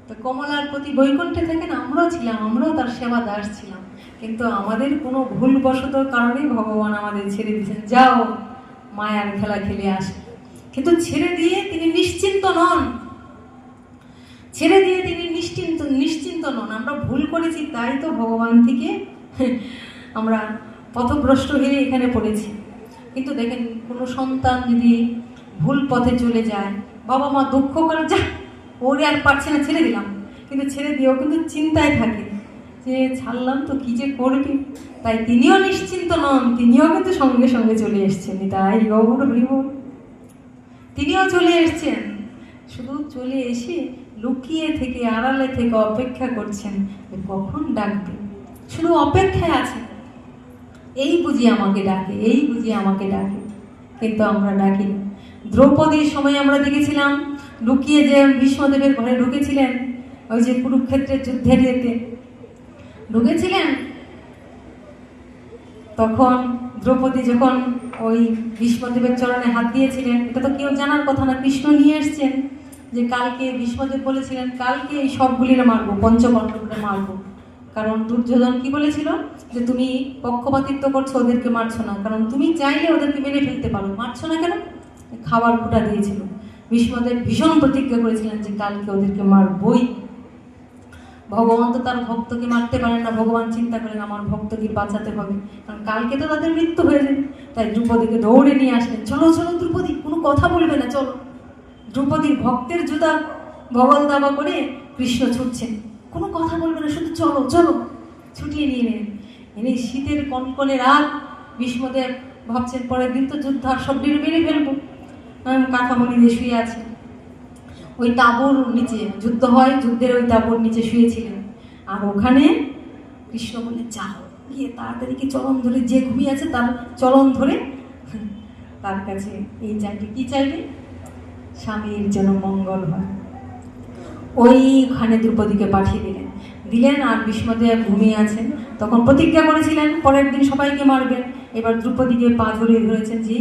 তো কমলার পতি বৈকুণ্ঠে থাকেন, আমরাও ছিলাম, আমরাও তার সেবা দাস ছিলাম। কিন্তু আমাদের কোনো ভুলবশত কারণে ভগবান আমাদের ছেড়ে দিয়েছেন, যাও মায়ার খেলা খেলে আসে। কিন্তু ছেড়ে দিয়ে তিনি নিশ্চিন্ত নন, ছেড়ে দিয়ে তিনি নিশ্চিন্ত নন। আমরা ভুল করেছি, তাই তো ভগবান থেকে আমরা পথভ্রষ্ট হয়ে এখানে পড়েছি। কিন্তু দেখেন, কোনো সন্তান যদি ভুল পথে চলে যায়, বাবা মা দুঃখ করে, যা ওরে আর পারছে না, ছেড়ে দিলাম। কিন্তু ছেড়ে দিয়েও কিন্তু চিন্তায় থাকে যে ছাড়লাম তো কি যে করবে। তাই তিনিও নিশ্চিন্ত নন, তিনিও কিন্তু সঙ্গে সঙ্গে চলে এসছেন। তাই গৌর হরিবল, তিনিও চলে এসছেন। শুধু চলে এসে লুকিয়ে থেকে, আড়ালে থেকে অপেক্ষা করছেন কখন ডাকবে। শুধু অপেক্ষায় আছেন, এই বুঝি আমাকে ডাকে, এই বুঝি আমাকে ডাকে। কিন্তু আমরা ডাকি না। দ্রৌপদীর সময় আমরা দেখেছিলাম লুকিয়ে যে ভীষ্মদেবের ঘরে ঢুকেছিলেন, ওই যে কুরুক্ষেত্রের যুদ্ধের যেতে ঢুকেছিলেন, তখন দ্রৌপদী যখন ওই ভীষ্মদেবের চরণে হাত দিয়েছিলেন, এটা তো কেউ জানার কথা না, কৃষ্ণ নিয়ে এসছেন যে কালকে ভীষ্মদেব বলেছিলেন কালকে এই সবগুলিরে মারবো, পঞ্চপাণ্ডবকে মারবো। কারণ দুর্যোধন কি বলেছিল যে তুমি পক্ষপাতিত্ব করছো, ওদেরকে মারছো না, কারণ তুমি চাইলে ওদেরকে মেরে ফেলতে পারো, মারছো না কেন? খাবার খোটা দিয়েছিল। ভীষ্মদেব ভীষণ প্রতিজ্ঞা করেছিলেন যে কালকে ওদেরকে মারবই। ভগবান তো তার ভক্তকে মারতে পারেন না, ভগবান চিন্তা করেন আমার ভক্তকে বাঁচাতে হবে, কারণ কালকে তো তাদের মৃত্যু হয়ে যাবে। তাই দ্রৌপদীকে দৌড়ে নিয়ে আসলেন, চলো চলো দ্রৌপদী, কোনো কথা বলবে না, চলো। দ্রৌপদীর ভক্তের জুতা বগল দাবা করে কৃষ্ণ ছুটছেন, কোনো কথা বলবে না, শুধু চলো চলো। ছুটিয়ে নিয়ে নেন। এনে শীতের কনকনে রাত, ভীষ্মদেব ভাবছেন পরের দিন তো যুদ্ধ, আর সব মেরে ফেলবো। কাঠামো দিয়ে শুয়ে আছে, ওই তাঁবুর নিচে যুদ্ধ হয়, যুদ্ধের ওই তাঁবুর নিচে শুয়েছিলেন। আর ওখানে কৃষ্ণ বলে যাও গিয়ে তাড়াতাড়ি কি চরণ ধরে, যে ঘুমিয়ে আছে তার চরণ ধরে তার কাছে এই চাইবে, কি চাইবে? স্বামীর যেন মঙ্গল হয়। ওইখানে দ্রৌপদীকে পাঠিয়ে দিলেন। আর ভীষ্মদেব ঘুমিয়ে আছেন, তখন প্রতিজ্ঞা করেছিলেন পরের দিন সবাইকে মারবেন। এবার দ্রৌপদীকে পা ধরেছেন, যে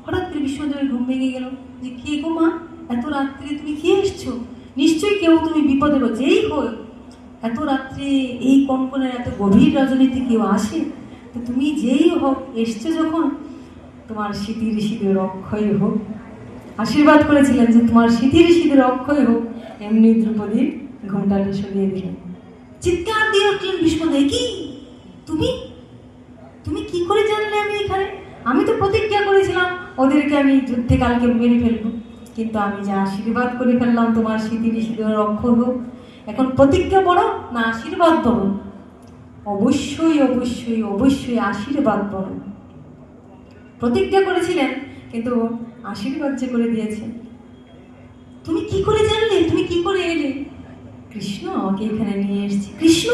হঠাৎ করে ভীষ্মদেবের ঘুম ভেঙে গেল, যে কে গো মা, এত রাত্রে তুমি কে এসছো? নিশ্চয়ই কেউ তুমি বিপদে, যেই হোক এত রাত্রে এই কনকনের এত গভীর রজনীতে কেউ আসে? তো তুমি যেই হোক এসছো যখন, তোমার স্মৃতির সিঁদুর অক্ষয় হোক। আশীর্বাদ করেছিলেন যে তোমার স্মৃতির সিঁদুর অক্ষয় হোক। এমনি দ্রৌপদীর ঘুমটাকে সরিয়ে দিলেন। চিৎকার দিয়ে উঠলেন ভীষ্মদেব, কি তুমি তুমি কি করে জানলে আমি এখানে? আমি তো প্রতিজ্ঞা করেছিলাম ওদেরকে আমি যুদ্ধে কালকে মেরে ফেলবো, কিন্তু আমি যা আশীর্বাদ করে ফেললাম তোমার স্মৃতির সিঁদুর অক্ষয় হোক। এখন প্রতিজ্ঞা বড় না আশীর্বাদ বড়? অবশ্যই অবশ্যই অবশ্যই আশীর্বাদ বড়। প্রতিজ্ঞা করেছিলেন, কিন্তু আশীর্বাদ যে করে দিয়েছে। তুমি কি করে জানলে, তুমি কি করে এলে? কৃষ্ণ আমাকে এখানে নিয়ে এসেছে। কৃষ্ণ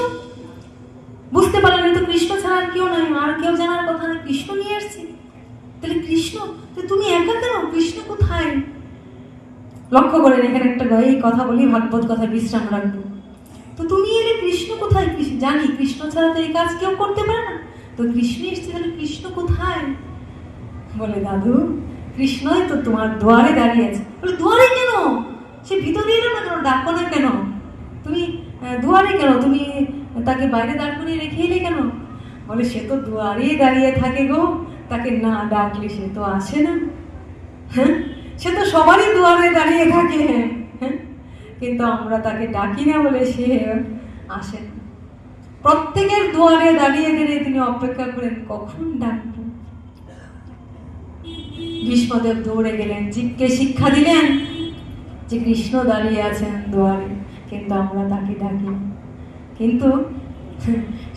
বুঝতে পারলেন তো, কৃষ্ণ ছাড়া আর কেউ নয়, আর কেউ জানার কথা না, কৃষ্ণ নিয়ে এসছে। তাহলে কৃষ্ণ, তো তুমি একা কেন? কৃষ্ণ কোথায়? লক্ষ্য করেন, এখানে একটা এই কথা বলি, ভাগবত কথা বিশ্রাম রাখবো। তো তুমি এলে, কৃষ্ণ কোথায়? জানি কৃষ্ণ ছাড়া তো এই কাজ কেউ করতে পারে না, তো কৃষ্ণ এসছে, তাহলে কৃষ্ণ কোথায়? বলে দাদু, কৃষ্ণই তো তোমার দুয়ারে দাঁড়িয়ে আছে। বলে দুয়ারে কেন? সে ভিতরে এলো না কেন? ডাকো না কেন? তুমি দুয়ারে কেন? তুমি তাকে বাইরে দাঁড় করিয়ে রেখে এলে কেন? বলে সে তো দুয়ারেই দাঁড়িয়ে থাকে গো, তাকে না ডাকলে সে তো আসে না। হ্যাঁ, সে তো সবারই দুয়ারে দাঁড়িয়ে থাকে, হ্যাঁ, কিন্তু আমরা তাকে ডাকি না বলে সে আসে না। প্রত্যেকের দুয়ারে দাঁড়িয়ে দাঁড়িয়ে তিনি অপেক্ষা করেন কখন ডাকবো। ভীষ্মদেব দৌড়ে গেলেন, জীবকে শিক্ষা দিলেন যে কৃষ্ণ দাঁড়িয়ে আছেন দুয়ারে, কিন্তু আমরা তাকে ডাকি। কিন্তু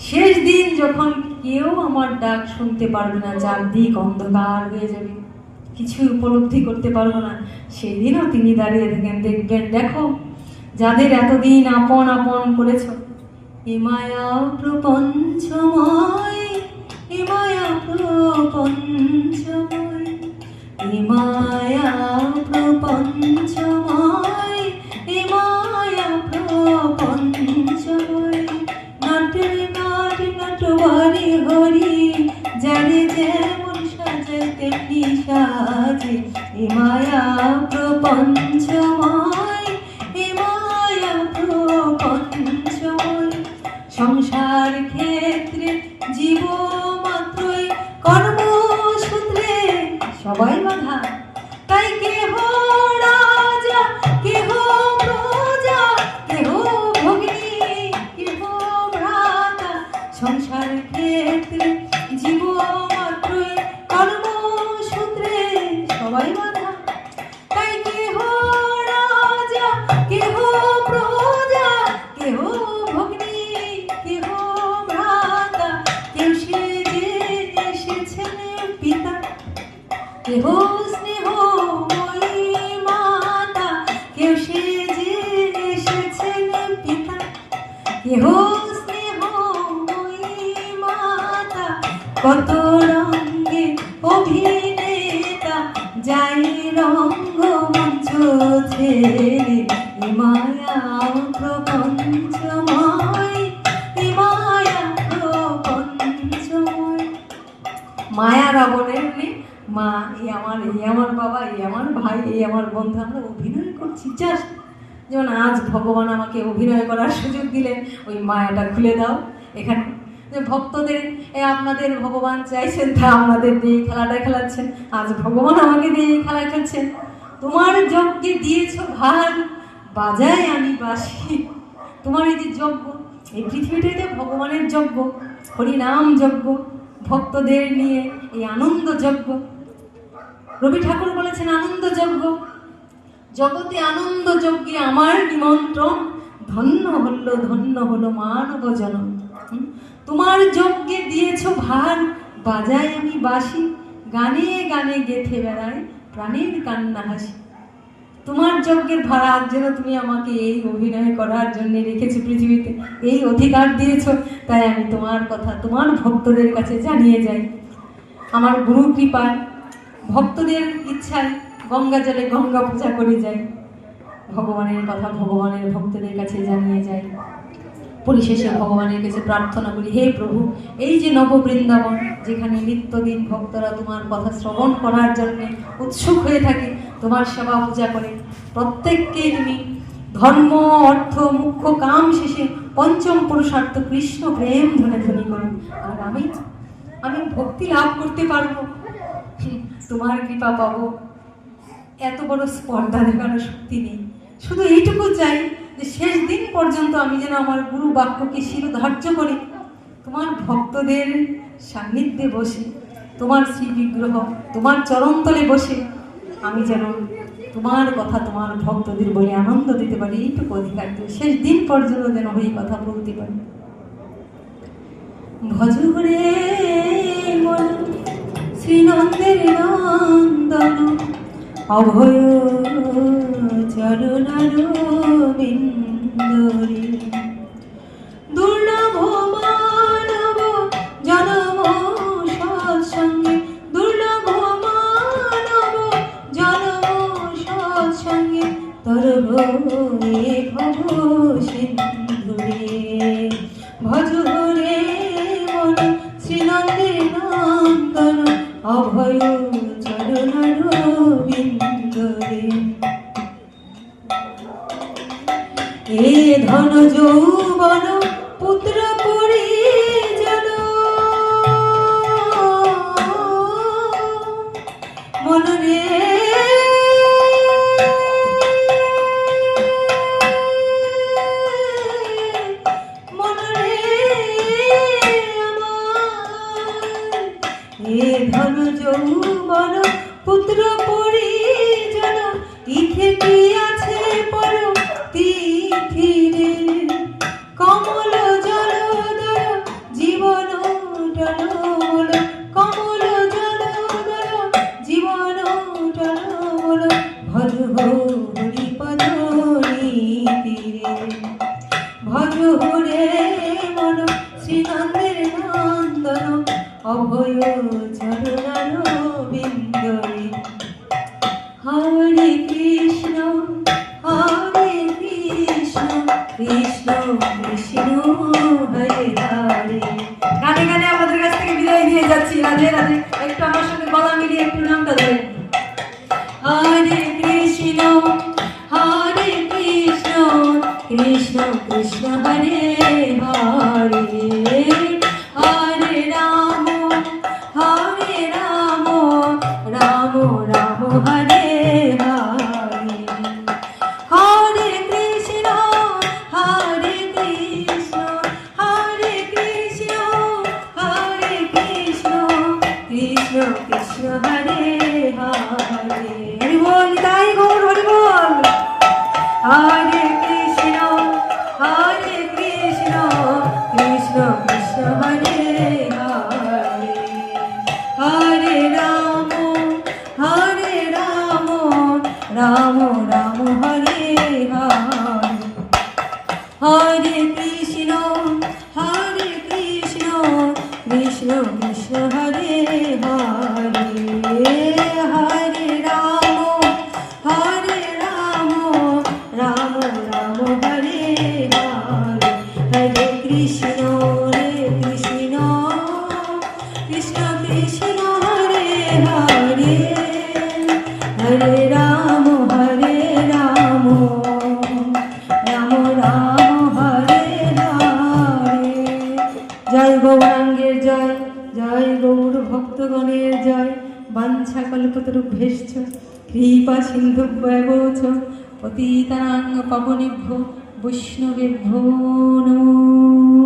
শেষ দিন যখন কেউ আমার ডাক শুনতে পারবে না, চারদিক অন্ধকার হয়ে যাবে, কিছু উপলব্ধি করতে পারবো না, সেই দিনও তিনি দাঁড়িয়ে থাকেন। দেখবেন, দেখো যাদের এতদিন আপন আপন করেছ, এ মায়া প্রপঞ্চময়, এ মায়া প্রপঞ্চময়, এ মায়া প্রপঞ্চময়, এ মায়া প্রপঞ্চময়। নাটের নাট নটবারে হরি, যারে যেমন সাজে তেমনি সাজে, এ মায়া প্রপঞ্চময়, এ মায়া প্রপঞ্চময়। সংসার ক্ষেত্রে জীব মাত্রই কর্মসূত্রে সবাই বাধা, তাই কেহ রাজা, কেহ প্রজা, কেহ ভগিনী, কেহ ভ্রাতা। সংসার ক্ষেত্রে জীব মাত্রই কর্মসূত্রে সবাই বাধা, তাই কেহ রাজা, কেহ প্রজা, কেহ ভগিনী, কেহ ভ্রাতা। কেউ সেজে এসেছেন পিতা, কেহ স্নেহময়ী মাতা, কেউ সেজে এসেছেন পিতা, কেহ স্নেহময়ী মাতা। কত রঙ্গে অভিনেতা যাই রঙ্গমঞ্চ ছেড়ে, এ মায়া প্রপঞ্চময়, এ মায়া প্রপঞ্চময়। মায়া রাবণের মা, এই আমার বাবা, এই আমার ভাই, এই আমার বন্ধু, আমরা অভিনয় করছি জাস্ট। যেমন আজ ভগবান আমাকে অভিনয় করার সুযোগ দিলেন, ওই মায়াটা খুলে দাও এখানে। যে ভক্তদের আপনাদের ভগবান চাইছেন, তা আপনাদের দিয়ে খেলাটা খেলাচ্ছেন। আজ ভগবান আমাকে দিয়ে খেলা খেলছেন। তোমার যজ্ঞে দিয়েছ ভার, বাজায় আমি বাঁশি। তোমার এই যে যজ্ঞ, এই পৃথিবীটাতে ভগবানের যজ্ঞ, হরিনাম যজ্ঞ, ভক্তদের নিয়ে এই আনন্দ যজ্ঞ। রবি ঠাকুর বলেছেন আনন্দ যজ্ঞ, জগতে আনন্দ যজ্ঞে আমার নিমন্ত্রণ, ধন্য হলো মানব জনম। তোমার যজ্ঞে দিয়েছ ভার, বাজায় আমি বাঁশি, গানে গানে গেথে বেড়ায় প্রাণের কান্না হাসি। তোমার যজ্ঞের ভাড়া যেন তুমি আমাকে এই অভিনয় করার জন্য রেখেছো পৃথিবীতে, এই অধিকার দিয়েছ, তাই আমি তোমার কথা তোমার ভক্তদের কাছে জানিয়ে যাই। আমার গুরু কৃপায়, ভক্তদের ইচ্ছায় গঙ্গা জলে গঙ্গা পূজা করে যাই, ভগবানের কথা ভগবানের ভক্তদের কাছে জানিয়ে যাই। পরিশেষে ভগবানের কাছে প্রার্থনা করি, হে প্রভু, এই যে নববৃন্দাবন, যেখানে নিত্যদিন ভক্তরা তোমার কথা শ্রবণ করার জন্য উৎসুক হয়ে থাকে, তোমার সেবা পূজা করে, প্রত্যেককেই তুমি ধর্ম অর্থ মুখ্য কাম শেষে পঞ্চম পুরুষার্থ কৃষ্ণ প্রেম ধনে ধ্বনি করুন। আর আমি ভক্তি লাভ করতে পারবো, তোমার কৃপা পাবো, এত বড় স্পর্ধা দেখানোর শক্তি নেই। শুধু এইটুকু চাই যে শেষ দিন পর্যন্ত আমি যেন আমার গুরু বাক্যকে শিরোধার্য করি, তোমার ভক্তদের সান্নিধ্যে বসে, তোমার শ্রী বিগ্রহ, তোমার চরণতলে বসে আমি যেন তোমার কথা তোমার ভক্তদের বলে আনন্দ দিতে পারি। এইটুকু অধিকার দিই, শেষ দিন পর্যন্ত যেন এই কথা বলতে পারি। ভজ রে মন শ্রীনন্দের নন্দন, অভয় চরণারবিন্দরে। দুর্লভ মানব জনম সৎসঙ্গে, দুর্লভ মানব জনম সৎসঙ্গে, তরব এ ভব সিন্ধুরে। ভজ রে মন শ্রীনন্দের নন্দন, অভয় চরণারবিন্দরে। এ ধন যৌবন পুত্র পরিজন, মনরে মনরে আমার। এ ধন যৌবন পুত্র পরিজন, ইথে কি আছে পর তিথিরে। কমল জলদর জীবন ডলমল, কমল জলদর জীবন হরিপদ নীতিরে ভজ হরে মন শ্রীনন্দের নন্দন অভয় চরণার বিন্দরে হরে কৃষ্ণ কৃষ্ণ কৃষ্ণ হরে হরে। গানে গানে আমাদের কাছ থেকে বিদায় দিয়ে যাচ্ছি। রাধে রাধে। একটু আমার সঙ্গে গলা মিলিয়ে একটু নামটা ধরে হরে কৃষ্ণ কৃষ্ণ কৃষ্ণ হরে হরে হরে রাম রাম রাম হরে হরে হরে কৃষ্ণ কৃষ্ণ কৃষ্ণ হরে হরে। হরি বল তাই গৌর হরি বল। হরে কৃষ্ণ কৃষ্ণ কৃষ্ণ হরে হরে হরে রাম রাম রাম হরে হরে হরে কৃষ্ণ কৃষ্ণ কৃষ্ণ হরে হরে হরে রাম রাম রাম হরে হরে হরে কৃষ্ণ কৃষ্ণ কৃষ্ণ হরে হরে হরে রাম রাম রাম হরে হরে। জয় গৌরাঙ্গের জয়, জয় গৌর ভক্তগণের জয়। বাঞ্ছা কল্পতরুভ্যশ্চ কৃপা সিন্ধুভ্যেব চ পতিতানাং পাবনেভ্যো বৈষ্ণবেভ্যো নমো।